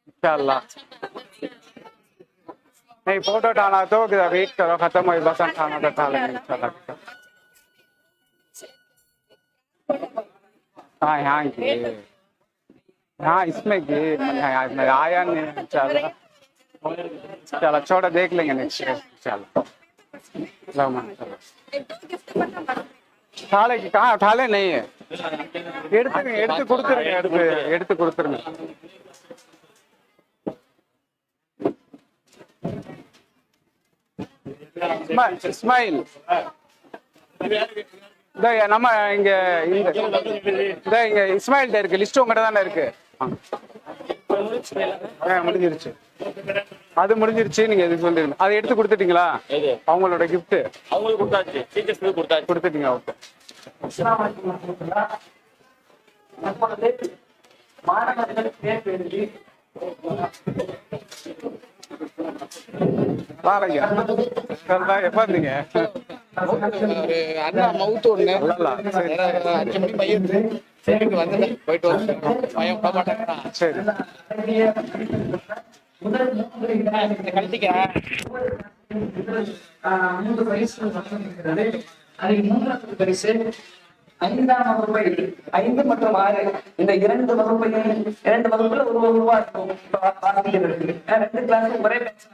इंशाल्लाह नहीं फोटो उठाना तो वेट करो खत्म हो बस खाना तो खा लेंगे इंशाल्लाह। हाँ यहाँ की हाँ इसमें की इसमें आया नहीं इंशाल्लाह। चलो छोटा देख लेंगे नेक्स्ट इंशाल्लाह। நாளைக்கு டாலே नहीं है எடுத்து கொடுத்துருங்க இஸ்மாயில் நம்ம இங்க இங்க இஸ்மாயில் இருக்கு லிஸ்ட் உங்ககிட்ட தானே இருக்கு முடிஞ்சிருச்சு அது முடிஞ்சிருச்சு நீங்க எதுக்கு சொல்றீங்க அதை எடுத்து கொடுத்துட்டீங்களா அவங்களோட gift அவங்களுக்கு கொடுத்தாச்சு டீச்சர்ஸ்க்கு கொடுத்துட்டீங்க ஓகே மாணவர்கள் பேர் எழுதி பாருங்க எப்ப இருந்தீங்க அண்ணா மவுத்து ஒண்ணு 5 மணி மையத்து வந்து போயிட்டு மயம் போக மாட்டாங்க சரி கழிச்சிக்கிறேன் 3 பரிசு அதில் 3வது பரிசு 5ஆம் வகுப்பை 5 மற்றும் 6 இந்த 2 வகுப்பையும் 2 வகுப்புல ஒரு ரூபா இருக்கும் வாசிக்கிறதுக்கு 2 கிளாஸ் ஒரே பேட்ச்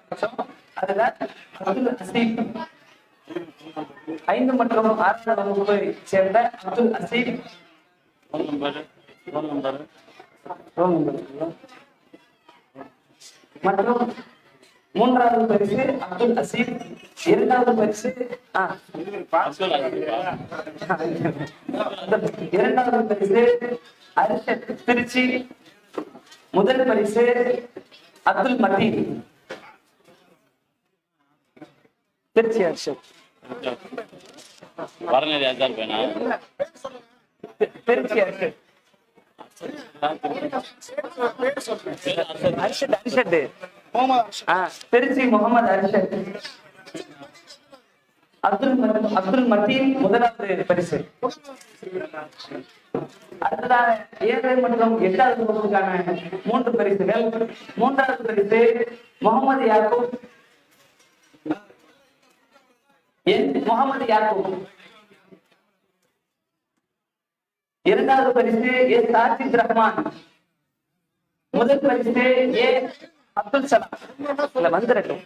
அதுல அப்துல் அசீப் 5 மற்றும் 6ஆம் வகுப்பை சேர்ந்த அப்துல் அசீப் மற்றும் 3வது பரிசு அப்துல் அசீப் 2வது பரிசு 2வது பரிசு அர்ஷத் திருச்சி முதல் பரிசு அப்துல் மதீன் திருச்சி அர்ஷத் வரங்க 1000 பேனா திருச்சி அரிஷத். அரிஷத் அரிஷத். திருச்சி முகமது அரிஷத். அப்துல் மத்தீன் முதலாவது பரிசு. அடுத்ததாக 7 மற்றும் 8வது வகுப்புக்கான 3 பரிசுகள். 3வது பரிசு முகமது யாக்கூப் முகமது யாக்கூப். 2வது பரிசு சாஜித் ரஹ்மான். முதல் பரிசு அப்துல் சலாம் வந்துடட்டும்.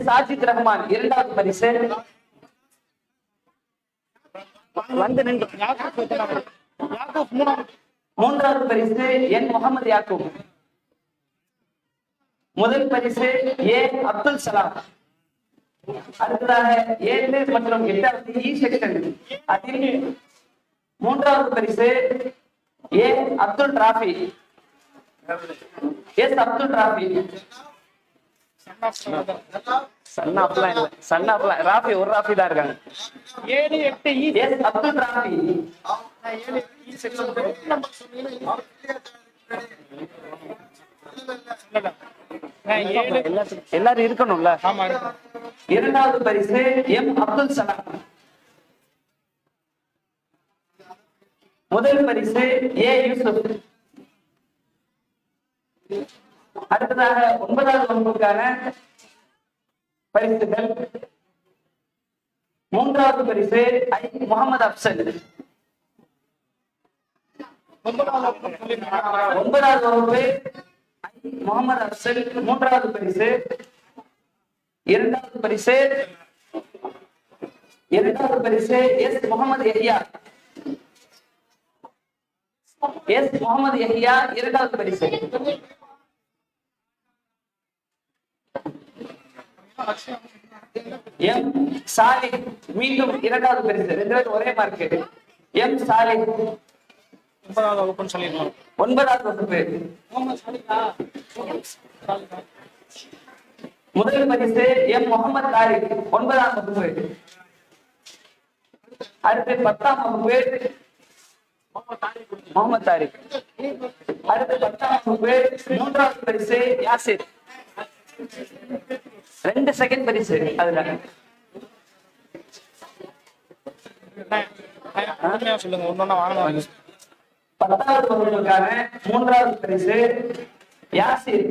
சாஜித் ரஹ்மான் 2வது பரிசு வந்து நின்று. 3வது பரிசு முகமது யாக்கூப். முதல் பரிசு அப்துல் சலாம். அடுத்ததாக 7 மற்றும் 8வது இ செக்ஷன். அதில் 3வது பரிசு அப்துல் ராஃபி. அப்துல் ராஃபி. சன்னாப்லாம் இல்ல, சன்னாப்லாம் ராஃபி ஒரு ராஃபி தான் இருக்காங்க. 7 8 அப்துல் ராஃபி. எல்லாரும் இருக்கணும்ல. 2வது பரிசு அப்துல் சலாம். முதல் பரிசு யூசுப். அடுத்ததாக 9வது வகுப்புக்கான பரிசுகள். 3வது பரிசு முகமது அப்சல். 9வது வகுப்பு முகமது அப்சல் 3வது பரிசு. 2வது பரிசு முகமது யஹ்யா. முகமது யஹ்யா 2வது பரிசு. சாலிஹ் மீண்டும் 2வது பரிசு. 2 பேரும் ஒரே மார்க். சாலிஹ் 9வது வகுப்புன்னு சொல்லிடணும். 9வது வகுப்பு. முதல் பரிசு முகமது தாரிக் 9ஆம் வகுப்பு. அடுத்து 10ஆம் வகுப்பு முகமது தாரிக். அடுத்து 10ஆம் வகுப்பு 3வது பரிசு யாசிர். 2 செகண்ட் பரிசு. அதுல சொல்லுங்க. 10வது வகுப்புக்கான 3வது பரிசு யாசிர்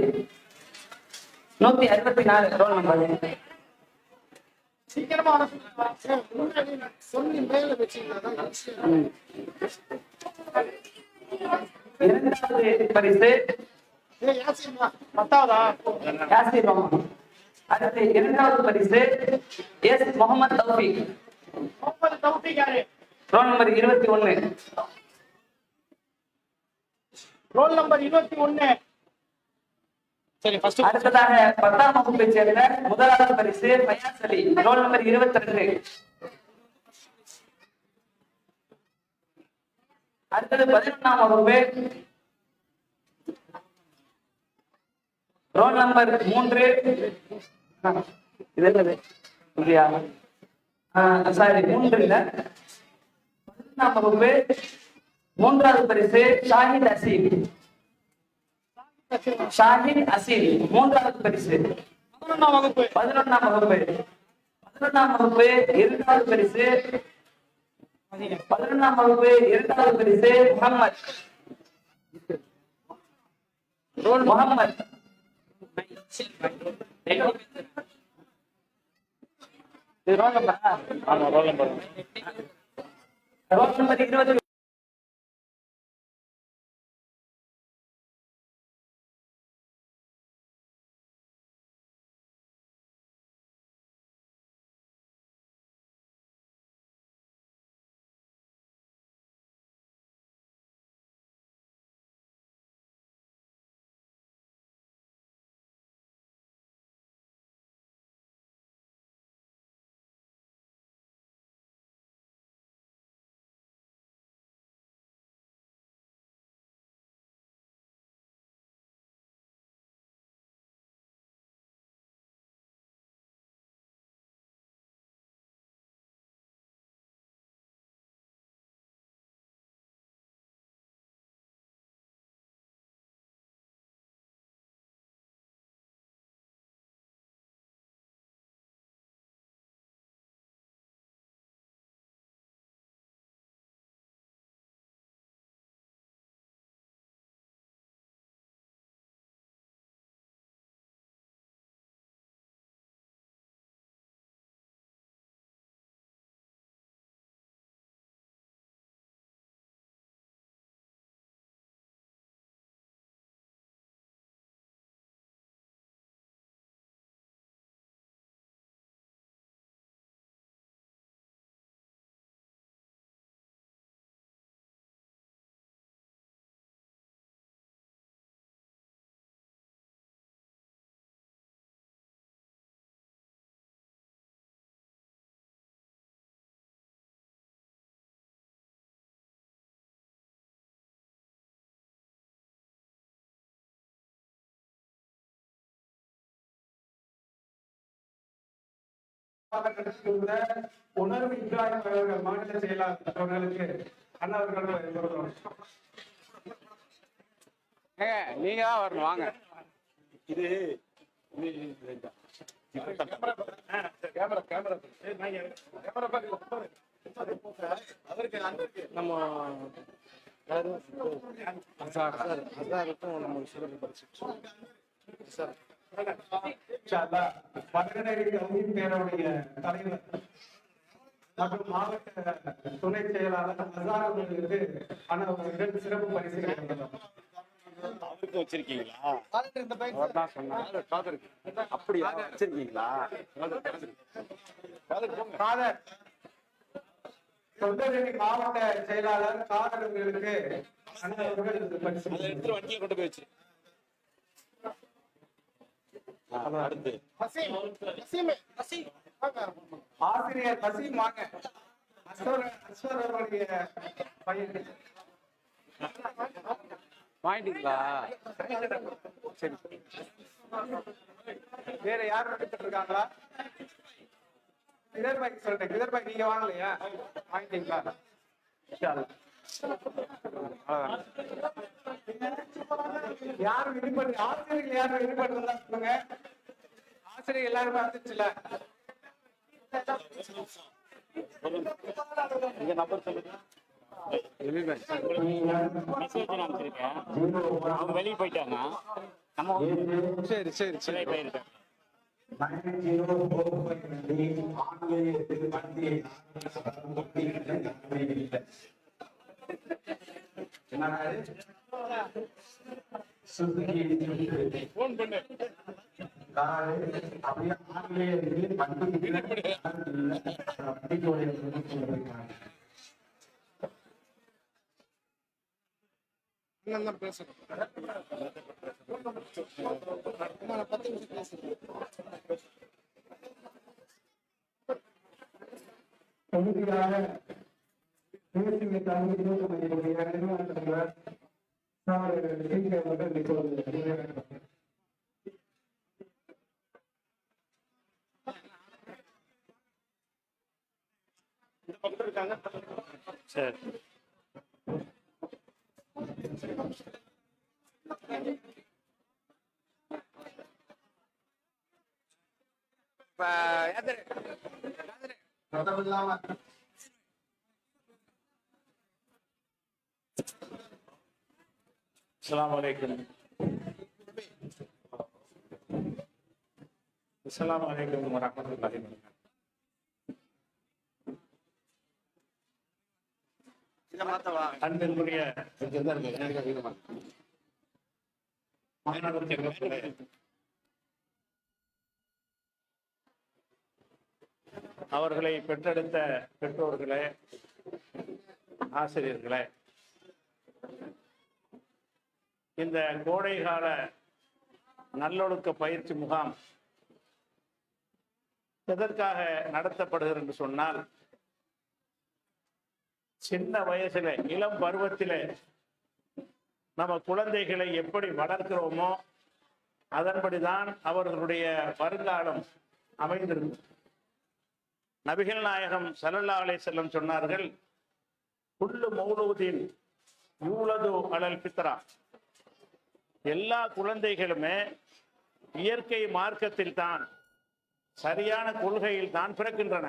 164 ரோல் நம்பர். சீக்கிரமா சொல்லி மேல வச்சீங்கன்னா 2வது பரிசு யாசிர் ரோமன். அடுத்து 2வது பரிசு Mohammed Toufeeq. Roll number 21. Roll number 21. சரி, ஃபர்ஸ்ட். அடுத்ததாக 10ஆம் வகுப்பை சேர்ந்த முதலாவது பரிசு ஃபயாஸ் அலி. Roll number 22. அடுத்தது 11ஆம் வகுப்பு ரோல் நம்பர் 3. இது என்னது? சாரி, 3 இல்ல. 11ஆம் வகுப்பு 3வது பரிசு ஷாஹித் அசீல். 3வது பரிசு. 11ஆம் வகுப்பு 2வது பரிசு. 11ஆம் வகுப்பு 2வது பரிசு முகமது. Roll number 20. உணர்வு இப்ராஹிம் அவர்கள் மாநில செயலாளர் அவர்களுக்கு அண்ணா அவர்கள் நீங்க தான் வரணும் வாங்க. இது நம்ம நம்ம சிறப்பு பரிசு சார் பேருடைய தலைவர் மற்றும் மாவட்ட துணை செயலாளர் அவர்களுக்கு அண்ணா சிறப்பு பரிசு அவருக்கு வச்சிருக்கீங்களா? அப்படியா வச்சிருக்கீங்களா? தொண்டரணி மாவட்ட செயலாளர் காதர் அவர்களுக்கு எடுத்து வண்டியை கொண்டு போய் வச்சு அடுத்து ஆசிரியர் வசீம் வாங்க. அஸ்வர் அவருடைய பையன் வாங்கிட்டீங்களா? சரி. வேற யாரும் எடுத்துட்டு இருக்காங்களா? கிதர்பாய் சொல்றேன். கிதர்பாய் நீங்க வாங்கலையா? வாங்கிட்டீங்களா? யாரும் விடுபட்டு ஆசிரியர்கள் யாரும் விடுபட்டு சொல்லுங்க. ஆசிரியர் எல்லாருமே வந்துச்சுல. இங்க நம்பர் சொல்லுங்க. மெசேஜ் அனுப்பிச்சிருக்கேன். அவங்க வெளியே போயிட்டாங்க. நம்ம சரி சரி சரி போயிருக்கேன். போன் பண்ணு. அப்படியே பேசுறேன். சரி அஸ்ஸலாமு அலைக்கும். அஸ்ஸலாமு அலைக்கும் வரஹ்மத்துல்லாஹி வபரகாத்துஹு. அன்பிற்குரிய மாணவர்களே, அவர்களை பெற்றெடுத்த பெற்றோர்களே, ஆசிரியர்களே, இந்த கோடைகால நல்லொழுக்க பயிற்சி முகாம் எதற்காக நடத்தப்படுகிறது என்று சொன்னால், சின்ன வயசுல இளம் பருவத்தில நம்ம குழந்தைகளை எப்படி வளர்க்கிறோமோ அதன்படிதான் அவர்களுடைய வருங்காலம் அமைந்திருக்கும். நபிகள் நாயகம் ஸல்லல்லாஹு அலைஹி வஸல்லம் சொன்னார்கள், குல்லு மௌலூதின் யூலது அலல் ஃபித்ரா, எல்லா குழந்தைகளுமே இயற்கை மார்க்கத்தில் தான், சரியான கொள்கையில் தான் பிறக்கின்றன.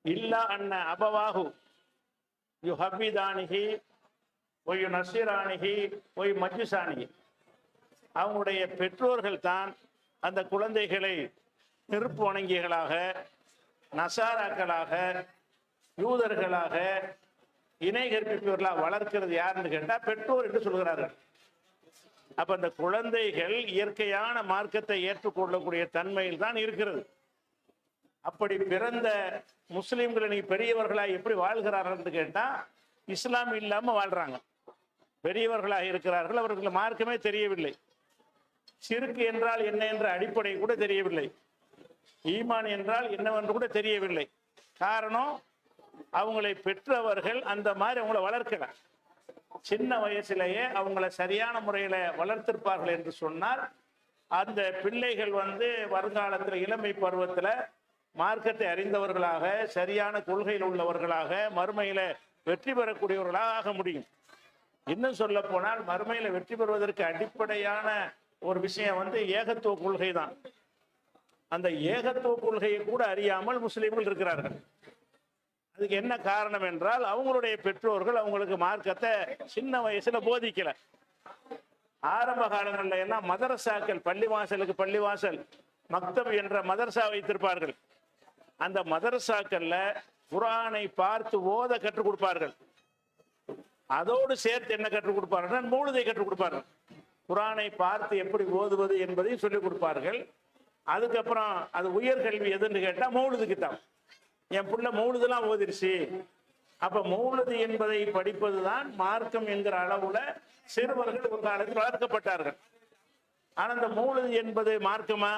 இல்லா அன்ன அபவாஹு யுஹவ்விதானிஹி ஒய் நஸ்ஸிரானிஹி ஒய் மஜ்ஜிசானிஹி, அவங்களுடைய பெற்றோர்கள் தான் அந்த குழந்தைகளை நெருப்பு வணங்கிகளாக, நசாராக்களாக, யூதர்களாக, இணை கற்பிப்பவர்களாக வளர்க்கிறது யாருன்னு கேட்டால் பெற்றோர் என்று சொல்கிறார்கள். அப்ப அந்த குழந்தைகள் இயற்கையான மார்க்கத்தை ஏற்றுக்கொள்ளக்கூடிய தன்மையில் தான் இருக்கிறது. அப்படி பிறந்த முஸ்லிம்களை நீ பெரியவர்களாக எப்படி வாழ்கிறார்கள் என்று கேட்டா இஸ்லாம் இல்லாம வாழ்றாங்க. பெரியவர்களாக இருக்கிறார்கள், அவர்களுக்கு மார்க்கமே தெரியவில்லை. ஷிர்க் என்றால் என்ன என்ற அடிப்படை கூட தெரியவில்லை. ஈமான் என்றால் என்னவென்று கூட தெரியவில்லை. காரணம், அவங்களை பெற்றவர்கள் அந்த மாதிரி அவங்கள வளர்க்கல. சின்ன வயசுலேயே அவங்கள சரியான முறையில வளர்த்திருப்பார்கள் என்று சொன்னால் அந்த பிள்ளைகள் வருங்காலத்தில் இளமை பருவத்தில் மார்க்கத்தை அறிந்தவர்களாக, சரியான கொள்கையில் உள்ளவர்களாக, மறுமையில வெற்றி பெறக்கூடியவர்களாக ஆக முடியும். இன்னும் சொல்ல போனால் மறுமையில வெற்றி பெறுவதற்கு அடிப்படையான ஒரு விஷயம் வந்து ஏகத்துவ கொள்கை தான். அந்த ஏகத்துவ கொள்கையை கூட அறியாமல் முஸ்லிம்கள் இருக்கிறார்கள். அதுக்கு என்ன காரணம் என்றால், அவங்களுடைய பெற்றோர்கள் அவங்களுக்கு மார்க்கத்தை சின்ன வயசுல போதிக்கல. ஆரம்ப காலங்கள்ல எல்லாம் மதரசாக்கள், பள்ளிவாசலுக்கு பள்ளிவாசல், மக்தப் என்ற மதரசா வைத்திருப்பார்கள். அந்த மதரசாக்கள்ல குர்ஆனை பார்த்து ஓத கற்றுக் கொடுப்பார்கள். அதோடு சேர்த்து என்ன கற்றுக் கொடுப்பார்கள்? மௌலிதை கற்றுக் கொடுப்பார்கள். குர்ஆனை பார்த்து எப்படி ஓதுவது என்பதையும் சொல்லிக் கொடுப்பார்கள். அதுக்கப்புறம் அது உயர்கல்வி எதுன்னு கேட்டா மௌலிது கிதாப். என் புள்ள மௌலிதெல்லாம் ஓதிருச்சு. அப்ப மௌலிது என்பதை படிப்பதுதான் மார்க்கம் என்கிற அளவுல சிறுவர்கள் ஒரு காலத்தில் வளர்க்கப்பட்டார்கள். ஆனா அந்த மௌலிது என்பது மார்க்கமா?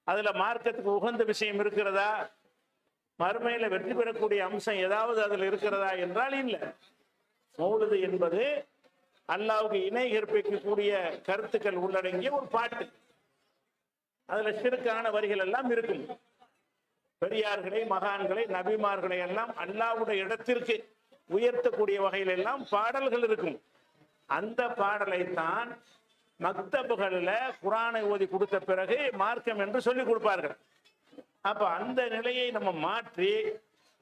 அதுல மார்க்கத்துக்கு உகந்த விஷயம் இருக்கிறதா? மறுமையில வெற்றி பெறக்கூடிய அம்சம் ஏதாவது அதுல இருக்கிறதா என்றால் இல்லை. மௌலிது என்பது அல்லாஹ்வுக்கு இணை கற்பிக்கக்கூடிய கருத்துக்கள் உள்ளடங்கிய ஒரு பாட்டு. அதுல ஷிர்கான வரிகள் எல்லாம் இருக்கும். பெரியார்களை, மகான்களை, நபிமார்களை எல்லாம் அல்லாஹ்வுடைய இடத்திற்கு உயர்த்தக்கூடிய வகையில் எல்லாம் பாடல்கள் இருக்கும். அந்த பாடலை தான் மக்தபுகளில் குர்ஆனை ஓதி கொடுத்த பிறகு மார்க்கம் என்று சொல்லிக் கொடுப்பார்கள். அப்ப அந்த நிலையை நம்ம மாற்றி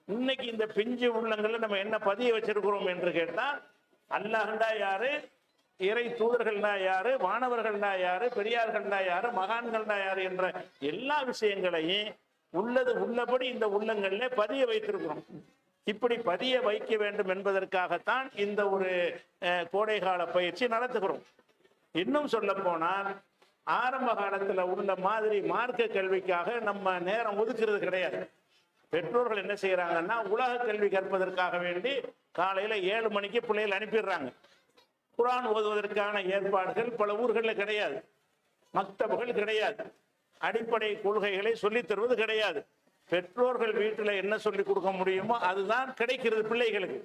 இன்னைக்கு இந்த பிஞ்சு உள்ளங்கள்ல நம்ம என்ன பதிய வச்சிருக்கிறோம் என்று கேட்டா, அல்லாஹ்ண்டா யாரு, இறை தூதர்கள்னா யாரு, வானவர்கள்னா யாரு, பெரியார்கள்னா யாரு, மகான்கள்னா யாரு என்ற எல்லா விஷயங்களையும் உள்ளது உள்ளபடி இந்த உள்ளங்கள்ல பதிய வைத்திருக்கிறோம். இப்படி பதிய வைக்க வேண்டும் என்பதற்காகத்தான் இந்த ஒரு கோடைகால பயிற்சி நடத்துகிறோம். இன்னும் சொல்ல போனால் ஆரம்ப காலத்துல உள்ள மாதிரி மார்க்க கல்விக்காக நம்ம நேரம் ஒதுக்குறது கிடையாது. பெற்றோர்கள் என்ன செய்யறாங்கன்னா, உலக கல்வி கற்பதற்காக வேண்டி காலையில 7 மணிக்கு பிள்ளைகள் அனுப்பிடுறாங்க. குர்ஆன் ஓதுவதற்கான ஏற்பாடுகள் பல ஊர்களில் கிடையாது. மக்தபுகள் கிடையாது. அடிப்படை கொள்கைகளை சொல்லித் தருவது கிடையாது. பெற்றோர்கள் வீட்டில் என்ன சொல்லி கொடுக்க முடியுமோ அதுதான் கிடைக்கிறது பிள்ளைகளுக்கு.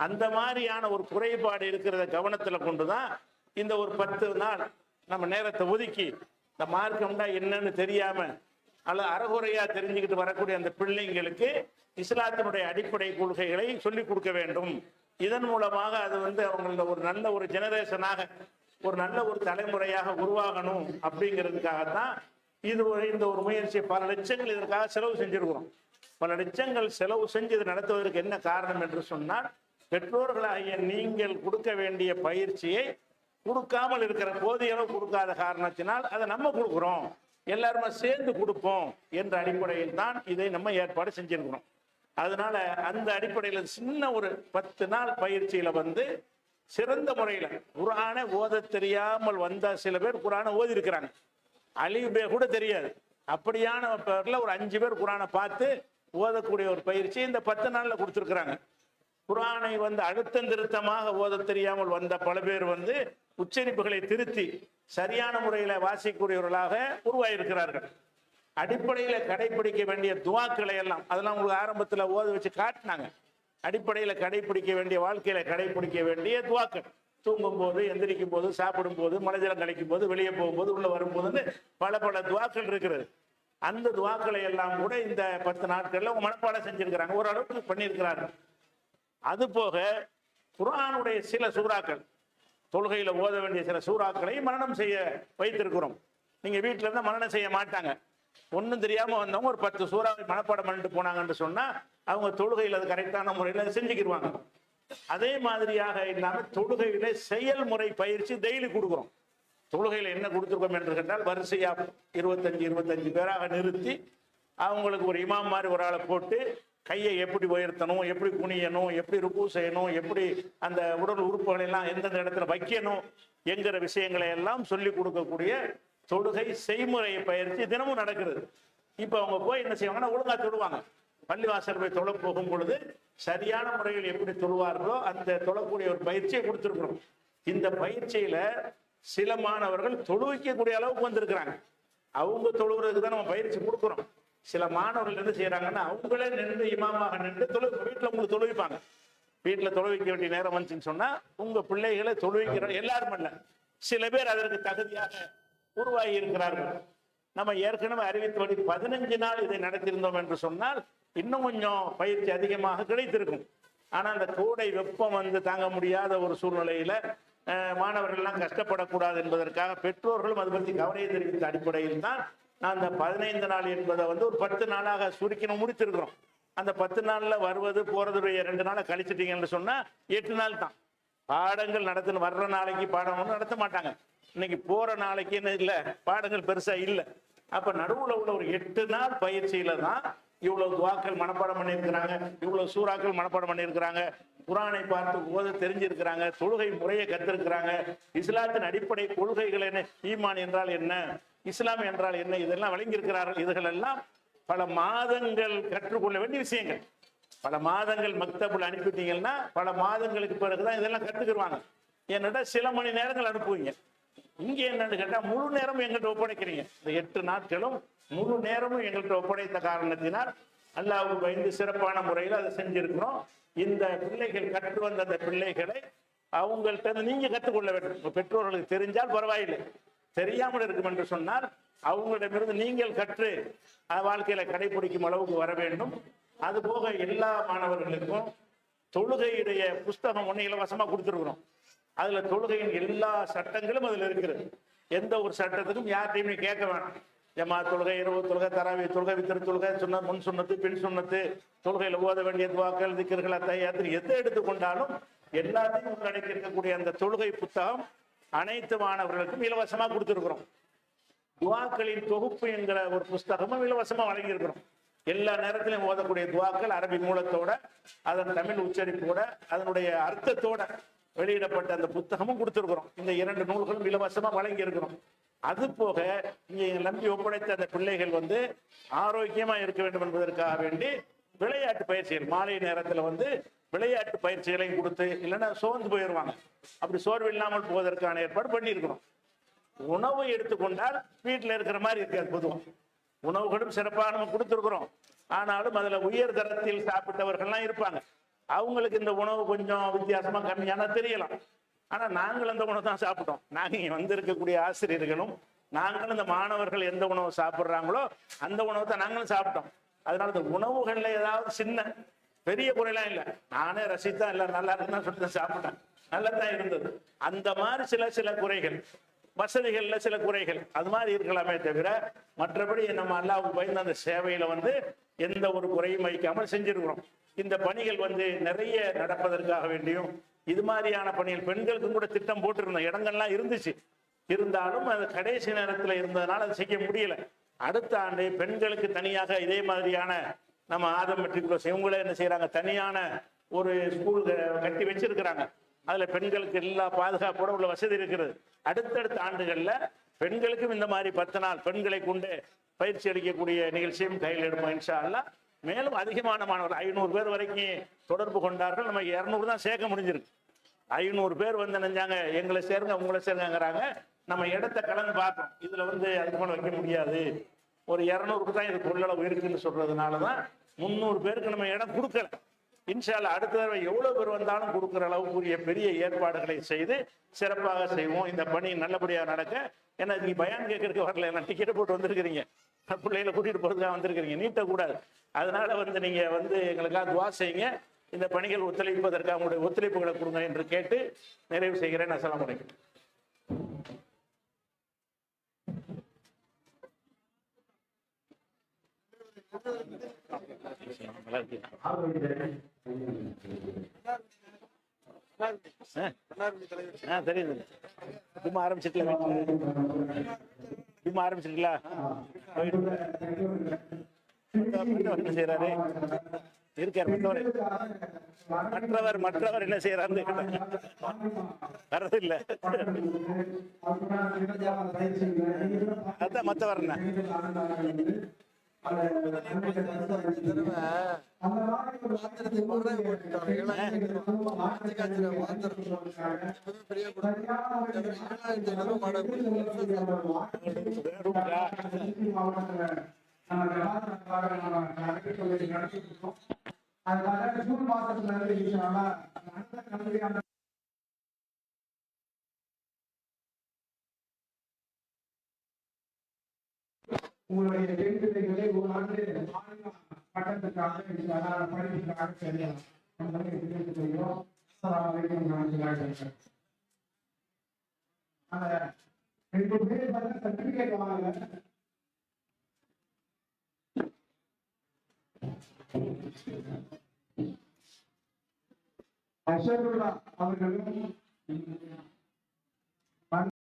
அந்த மாதிரியான ஒரு குறைபாடு இருக்கிறத கவனத்துல கொண்டுதான் இந்த ஒரு 10 நாள் நம்ம நேரத்தை ஒதுக்கி இந்த மார்க்கம்னா என்னன்னு தெரியாம அல்லது அறகுறையா தெரிஞ்சுக்கிட்டு வரக்கூடிய அந்த பிள்ளைங்களுக்கு இஸ்லாத்தினுடைய அடிப்படை கொள்கைகளை சொல்லிக் கொடுக்க வேண்டும். இதன் மூலமாக அது அவங்கள ஒரு நல்ல ஒரு ஜெனரேஷனாக, ஒரு நல்ல ஒரு தலைமுறையாக உருவாகணும் அப்படிங்கிறதுக்காகத்தான் இந்த ஒரு முயற்சி. பல லட்சங்கள் இதற்காக செலவு செஞ்சிருக்கிறோம். பல லட்சங்கள் செலவு செஞ்சு இது நடத்துவதற்கு என்ன காரணம் என்று சொன்னால், பெற்றோர்களாகிய நீங்கள் கொடுக்க வேண்டிய பயிற்சியை கொடுக்காமல் இருக்கிற, போதிய அளவு கொடுக்காத காரணத்தினால் அதை நம்ம கொடுக்குறோம், எல்லாருமே சேர்ந்து கொடுப்போம் என்ற அடிப்படையில் தான் இதை நம்ம ஏற்பாடு செஞ்சிருக்கிறோம். அதனால அந்த அடிப்படையில் சின்ன ஒரு 10 நாள் பயிற்சியில சிறந்த முறையில குர்ஆனை ஓத தெரியாமல் வந்த சில பேர் குர்ஆனை ஓதி இருக்கிறாங்க. அலிபே கூட தெரியாது. அப்படியான பேர்ல ஒரு 5 பேர் குர்ஆனை பார்த்து ஓதக்கூடிய ஒரு பயிற்சி இந்த 10 நாள்ல கொடுத்துருக்குறாங்க. குர்ஆனை அழுத்தம் திருத்தமாக ஓத தெரியாமல் வந்த பல பேர் உச்சரிப்புகளை திருத்தி சரியான முறையில வாசிக்கூடியவர்களாக உருவாயிருக்கிறார்கள். அடிப்படையில கடைபிடிக்க வேண்டிய துவாக்களை எல்லாம் அதெல்லாம் உங்களுக்கு ஆரம்பத்தில் ஓத வச்சு காட்டினாங்க. அடிப்படையில கடைபிடிக்க வேண்டிய, வாழ்க்கையில கடைபிடிக்க வேண்டிய துவாக்கள், தூங்கும் போது, எந்திரிக்கும் போது, சாப்பிடும் போது, மலைஜலம் கழிக்கும் போது, வெளியே போகும்போது, உள்ள வரும்போது பல துவாக்கள் இருக்கிறது. அந்த துவாக்களை எல்லாம் கூட இந்த 10 நாட்கள்ல மனப்பாடம் செஞ்சிருக்கிறாங்க, ஓரளவுக்கு பண்ணியிருக்கிறார்கள். அது போக குர்ஆனுடைய சில சூறாக்கள், தொழுகையில ஓத வேண்டிய சில சூறாக்களை மனனம் செய்ய வைத்திருக்கிறோம். நீங்க வீட்டுல இருந்தா மனனம் செய்ய மாட்டாங்க. ஒன்றும் தெரியாம வந்தவங்க ஒரு 10 சூறாவை மனப்பாடம் பண்ணிட்டு போனாங்கன்னு சொன்னா அவங்க தொழுகையில் அது கரெக்டான முறையில் செஞ்சுக்கிடுவாங்க. அதே மாதிரியாக இல்லாம தொழுகையில செயல்முறை பயிற்சி டெய்லி கொடுக்குறோம். தொழுகையில என்ன கொடுத்துருக்கோம் என்று கேட்டால், வரிசையா 25 பேராக நிறுத்தி அவங்களுக்கு ஒரு இமாம் மாதிரி ஒரு ஆளை போட்டு கையை எப்படி உயர்த்தணும், எப்படி குனியணும், எப்படி ருக்கு செய்யணும், எப்படி அந்த உடல் உறுப்புகளை எல்லாம் எந்தெந்த இடத்துல வைக்கணும் என்கிற விஷயங்களை எல்லாம் சொல்லி கொடுக்கக்கூடிய தொழுகை செய்முறை பயிற்சி தினமும் நடக்கிறது. இப்ப அவங்க போய் என்ன செய்வாங்கன்னா, ஒழுங்கா தொழுவாங்க. பள்ளிவாசல் போய் தொழ போகும் பொழுது சரியான முறையில் எப்படி தொழுவார்களோ அந்த தொழக்கூடிய ஒரு பயிற்சியை கொடுத்துருக்கிறோம். இந்த பயிற்சியில சில மாணவர்கள் தொழுவிக்கக்கூடிய அளவுக்கு வந்திருக்கிறாங்க. அவங்க தொழுகிறதுக்கு தான் நம்ம பயிற்சி கொடுக்குறோம். சில மாணவர்கள் என்ன செய்யறாங்கன்னா, அவங்களே நின்று இமாமாக நின்று வீட்டுல உங்களுக்கு தொழுவிப்பாங்க. வீட்டுல தொழுவிக்க வேண்டிய நேரம் வந்துச்சுன்னு சொன்னா உங்க பிள்ளைகளை தொழுவிக்கிற எல்லாரும் அல்ல, சில பேர் அதற்கு தகுதியாக உருவாகி இருக்கிறார்கள். நம்ம ஏற்கனவே அறிவித்தபடி 15 நாள் இதை நடத்தியிருந்தோம் என்று சொன்னால் இன்னும் கொஞ்சம் பயிற்சி அதிகமாக கிடைத்திருக்கும். ஆனா அந்த கோடை வெப்பம் வந்து தாங்க முடியாத ஒரு சூழ்நிலையில மாணவர்கள்லாம் கஷ்டப்படக்கூடாது என்பதற்காக பெற்றோர்களும் அது பற்றி கவலையை தெரிவித்த அடிப்படையில் தான் நான் அந்த 15 நாள் என்பதை வந்து ஒரு 10 நாளாக சுருக்கின முடித்திருக்கிறோம். அந்த 10 நாள்ல வருவது போறதுடைய 2 நாளை கழிச்சிட்டீங்கன்னு சொன்னா 8 நாள் தான். பாடங்கள் வர்ற நாளைக்கு பாடம் ஒன்றும் நடத்த மாட்டாங்க. இன்னைக்கு போற நாளைக்கு என்ன இல்லை, பாடங்கள் பெருசா இல்லை. அப்ப நடுவுல உள்ள ஒரு 8 நாள் பயிற்சியில தான் இவ்வளவு துவாக்கள் மனப்பாடம் பண்ணியிருக்கிறாங்க, இவ்வளவு சூறாக்கள் மனப்பாடம் பண்ணியிருக்கிறாங்க, குரானை பார்த்து ஓத தெரிஞ்சிருக்கிறாங்க, தொழுகை முறையை கத்திருக்கிறாங்க, இஸ்லாத்தின் அடிப்படை கொள்கைகள் என்ன, ஈமான் என்றால் என்ன, இஸ்லாம் என்றால் என்ன, இதெல்லாம் வழங்கியிருக்கிறார்கள். இதுகள் எல்லாம் பல மாதங்கள் கற்றுக்கொள்ள வேண்டிய விஷயங்கள். பல மாதங்கள் மக்தபுல் அனுப்பிட்டீங்கன்னா பல மாதங்களுக்கு பிறகுதான் இதெல்லாம் கத்துக்கிடுவாங்க. என்னடா சில மணி நேரங்கள் அனுப்புவீங்க. இங்க என்னன்னு கேட்டா முழு நேரமும் எங்கள்கிட்ட ஒப்படைக்கிறீங்க. இந்த 8 நாட்களும் முழு நேரமும் எங்கள்கிட்ட ஒப்படைத்த காரணத்தினால் அல்லாஹ்வுக்கு பயந்து சிறப்பான முறையில் அதை செஞ்சிருக்கிறோம். இந்த பிள்ளைகள் கற்று வந்த அந்த பிள்ளைகளை அவங்கள்ட்ட நீங்க கற்றுக்கொள்ள வேண்டும். பெற்றோர்களுக்கு தெரிஞ்சால் பரவாயில்லை, தெரியாமல் இருக்கும் என்று சொன்னால் அவங்களிடமிருந்து நீங்கள் கற்று வாழ்க்கையில கடைபிடிக்கும் அளவுக்கு வர வேண்டும். அது போக எல்லா மாணவர்களுக்கும் தொழுகையுடைய புஸ்தகம் ஒன்று இலவசமா கொடுத்துருக்குறோம். அதுல தொழுகையின் எல்லா சட்டங்களும் அதுல இருக்கிறது. எந்த ஒரு சட்டத்துக்கும் யார்ட்டையுமே கேட்க வேண்டாம். ஜமா தொழுகை, இரவு தொழுகை, தராவி தொழுகை, வித்திரு தொழுகை, முன் சுண்ணத்து, பின் சுண்ணத்து, தொழுகையில ஓத வேண்டிய துவாக்கள், திக்ர்கள், அத்தையாத்து எதை எடுத்துக்கொண்டாலும் எல்லாத்தையும் உள்ளடக்கி இருக்கக்கூடிய அந்த தொழுகை புத்தகம் அனைத்து மாணவர்களுக்கும் இலவசமா கொடுத்துருக்குறோம். துவாக்களின் தொகுப்பு என்கிற ஒரு புஸ்தகமும் இலவசமா வழங்கியிருக்கிறோம். எல்லா நேரத்திலும் ஓதக்கூடிய துவாக்கள் அரபி மூலத்தோட, அதன் தமிழ் உச்சரிப்போட, அதனுடைய அர்த்தத்தோட வெளியிடப்பட்ட அந்த புத்தகமும் கொடுத்துருக்கிறோம். இந்த 2 நூல்களும் இலவசமா வழங்கி இருக்கிறோம். அது போக இங்கே நம்பி ஒப்படைத்த அந்த பிள்ளைகள் வந்து ஆரோக்கியமா இருக்க வேண்டும் என்பதற்காக வேண்டி விளையாட்டு பயிற்சிகள் மாலை நேரத்துல வந்து விளையாட்டு பயிற்சிகளையும் கொடுத்து, இல்லைன்னா சோர்ந்து போயிடுவாங்க, அப்படி சோர்வு இல்லாமல் போவதற்கான ஏற்பாடு பண்ணியிருக்கிறோம். உணவு எடுத்துக்கொண்டால் வீட்டில் இருக்கிற மாதிரி இருக்காது. பொதுவாக உணவுகளும் சிறப்பாக நம்ம கொடுத்துருக்குறோம். ஆனாலும் அதுல உயர் தரத்தில் சாப்பிட்டவர்கள்லாம் இருப்பாங்க. அவங்களுக்கு இந்த உணவு கொஞ்சம் வித்தியாசமா கம்மியான தெரியலாம். ஆனா நாங்கள் அந்த உணவு தான் சாப்பிட்டோம். நாங்க இங்க வந்திருக்கக்கூடிய ஆசிரியர்களும் நாங்களும் இந்த மாணவர்கள் எந்த உணவு சாப்பிட்றாங்களோ அந்த உணவு தான் நாங்களும் சாப்பிட்டோம். அதனால இந்த உணவுகள்ல ஏதாவது சின்ன பெரிய குறையெல்லாம் இல்லை. நானே ரசித்தா இல்லை நல்லா இருக்குன்னு சொல்லிட்டு சாப்பிட்டேன், நல்லா தான் இருந்தது. அந்த மாதிரி சில குறைகள், வசதிகள்ல சில குறைகள் அது மாதிரி இருக்கலாமே தவிர மற்றபடி நம்ம அல்லாஹ்வுக்கு பயந்து அந்த சேவையில வந்து எந்த ஒரு குறையும் வைக்காமல் செஞ்சிருக்கிறோம். இந்த பணிகள் வந்து நிறைய நடப்பதற்காக வேண்டியும் இது மாதிரியான பணிகள் பெண்களுக்கும் கூட திட்டம் போட்டிருந்த இடங்கள்லாம் இருந்துச்சு. இருந்தாலும் அது கடைசி நேரத்தில் இருந்ததுனால அதை செய்ய முடியல. அடுத்த ஆண்டு பெண்களுக்கு தனியாக இதே மாதிரியான நம்ம ஆதம் மெட்ரிகுலர்ஸ் இவங்களே என்ன செய்யறாங்க, தனியான ஒரு ஸ்கூல் கட்டி வச்சிருக்கிறாங்க. அதுல பெண்களுக்கு எல்லா பாதுகாப்போட உள்ள வசதி இருக்கிறது. அடுத்தடுத்த ஆண்டுகள்ல பெண்களுக்கும் இந்த மாதிரி 10 நாள் பெண்களை கொண்டு பயிற்சி அளிக்கக்கூடிய நிகழ்ச்சியும் கையில் எடுப்போம் இன்ஷா அல்லாஹ். மேலும் அதிகமான மாணவர்கள் 500 பேர் வரைக்கும் தொடர்பு கொண்டார்கள். நம்ம 200 தான் சேர்க்க முடிஞ்சிருக்கு. 500 பேர் வந்து நினைஞ்சாங்க எங்களை சேருங்க உங்களை சேருங்கிறாங்க. நம்ம இடத்த கலந்து பார்ப்போம். இதுல வந்து அதுக்கு மேல வைக்க முடியாது, ஒரு 200க்கு தான் இது கொள்ளளவு இருக்குன்னு சொல்றதுனாலதான் 300 பேருக்கு நம்ம இடம் கொடுக்கல. இன்ஷா அல்லாஹ் அடுத்த தடவை எவ்வளவு பேர் வந்தாலும் கொடுக்குற அளவுக்குரிய பெரிய ஏற்பாடுகளை செய்து சிறப்பாக செய்வோம். இந்த பணி நல்லபடியாக நடக்க. ஏன்னா நீங்க பயான் கேட்கறதுக்கு வரல, ஏன்னா டிக்கெட் போட்டு வந்திருக்கிறீங்க, பிள்ளைகளை கூட்டிட்டு போறதுக்காக வந்திருக்கிறீங்க, நீட்டக்கூடாது. அதனால வந்து நீங்க வந்து எங்களுக்காக துவா செய்யுங்க. இந்த பணிகள் ஒத்துழைப்பதற்காக உங்களுடைய ஒத்துழைப்புகளை கொடுங்க என்று கேட்டு நிறைவு செய்கிறேன். அஸ்ஸலாமு அலைக்கும். தெரியுது. சும்மா ஆரம்பிச்சிருக்கல, சும்மா ஆரம்பிச்சிருக்கல. என்ன செய்யறாரு இருக்காரு மற்றவர் என்ன செய்யறாரு வர்றது இல்ல. அதான் மற்றவர் என்ன அதனால ஜூன் மாசத்துல இருந்து உங்களுடைய பெண் பிள்ளைகளை ஒரு ஆண்டு பட்டத்துக்காக படிப்புக்காக தெரியலாம் என்பதை தெரிவித்துக் கொள்கிறோம். அந்த 2 பேர் சர்டிபிகேட் வாங்கல. அஷருல்லா அவர்களும்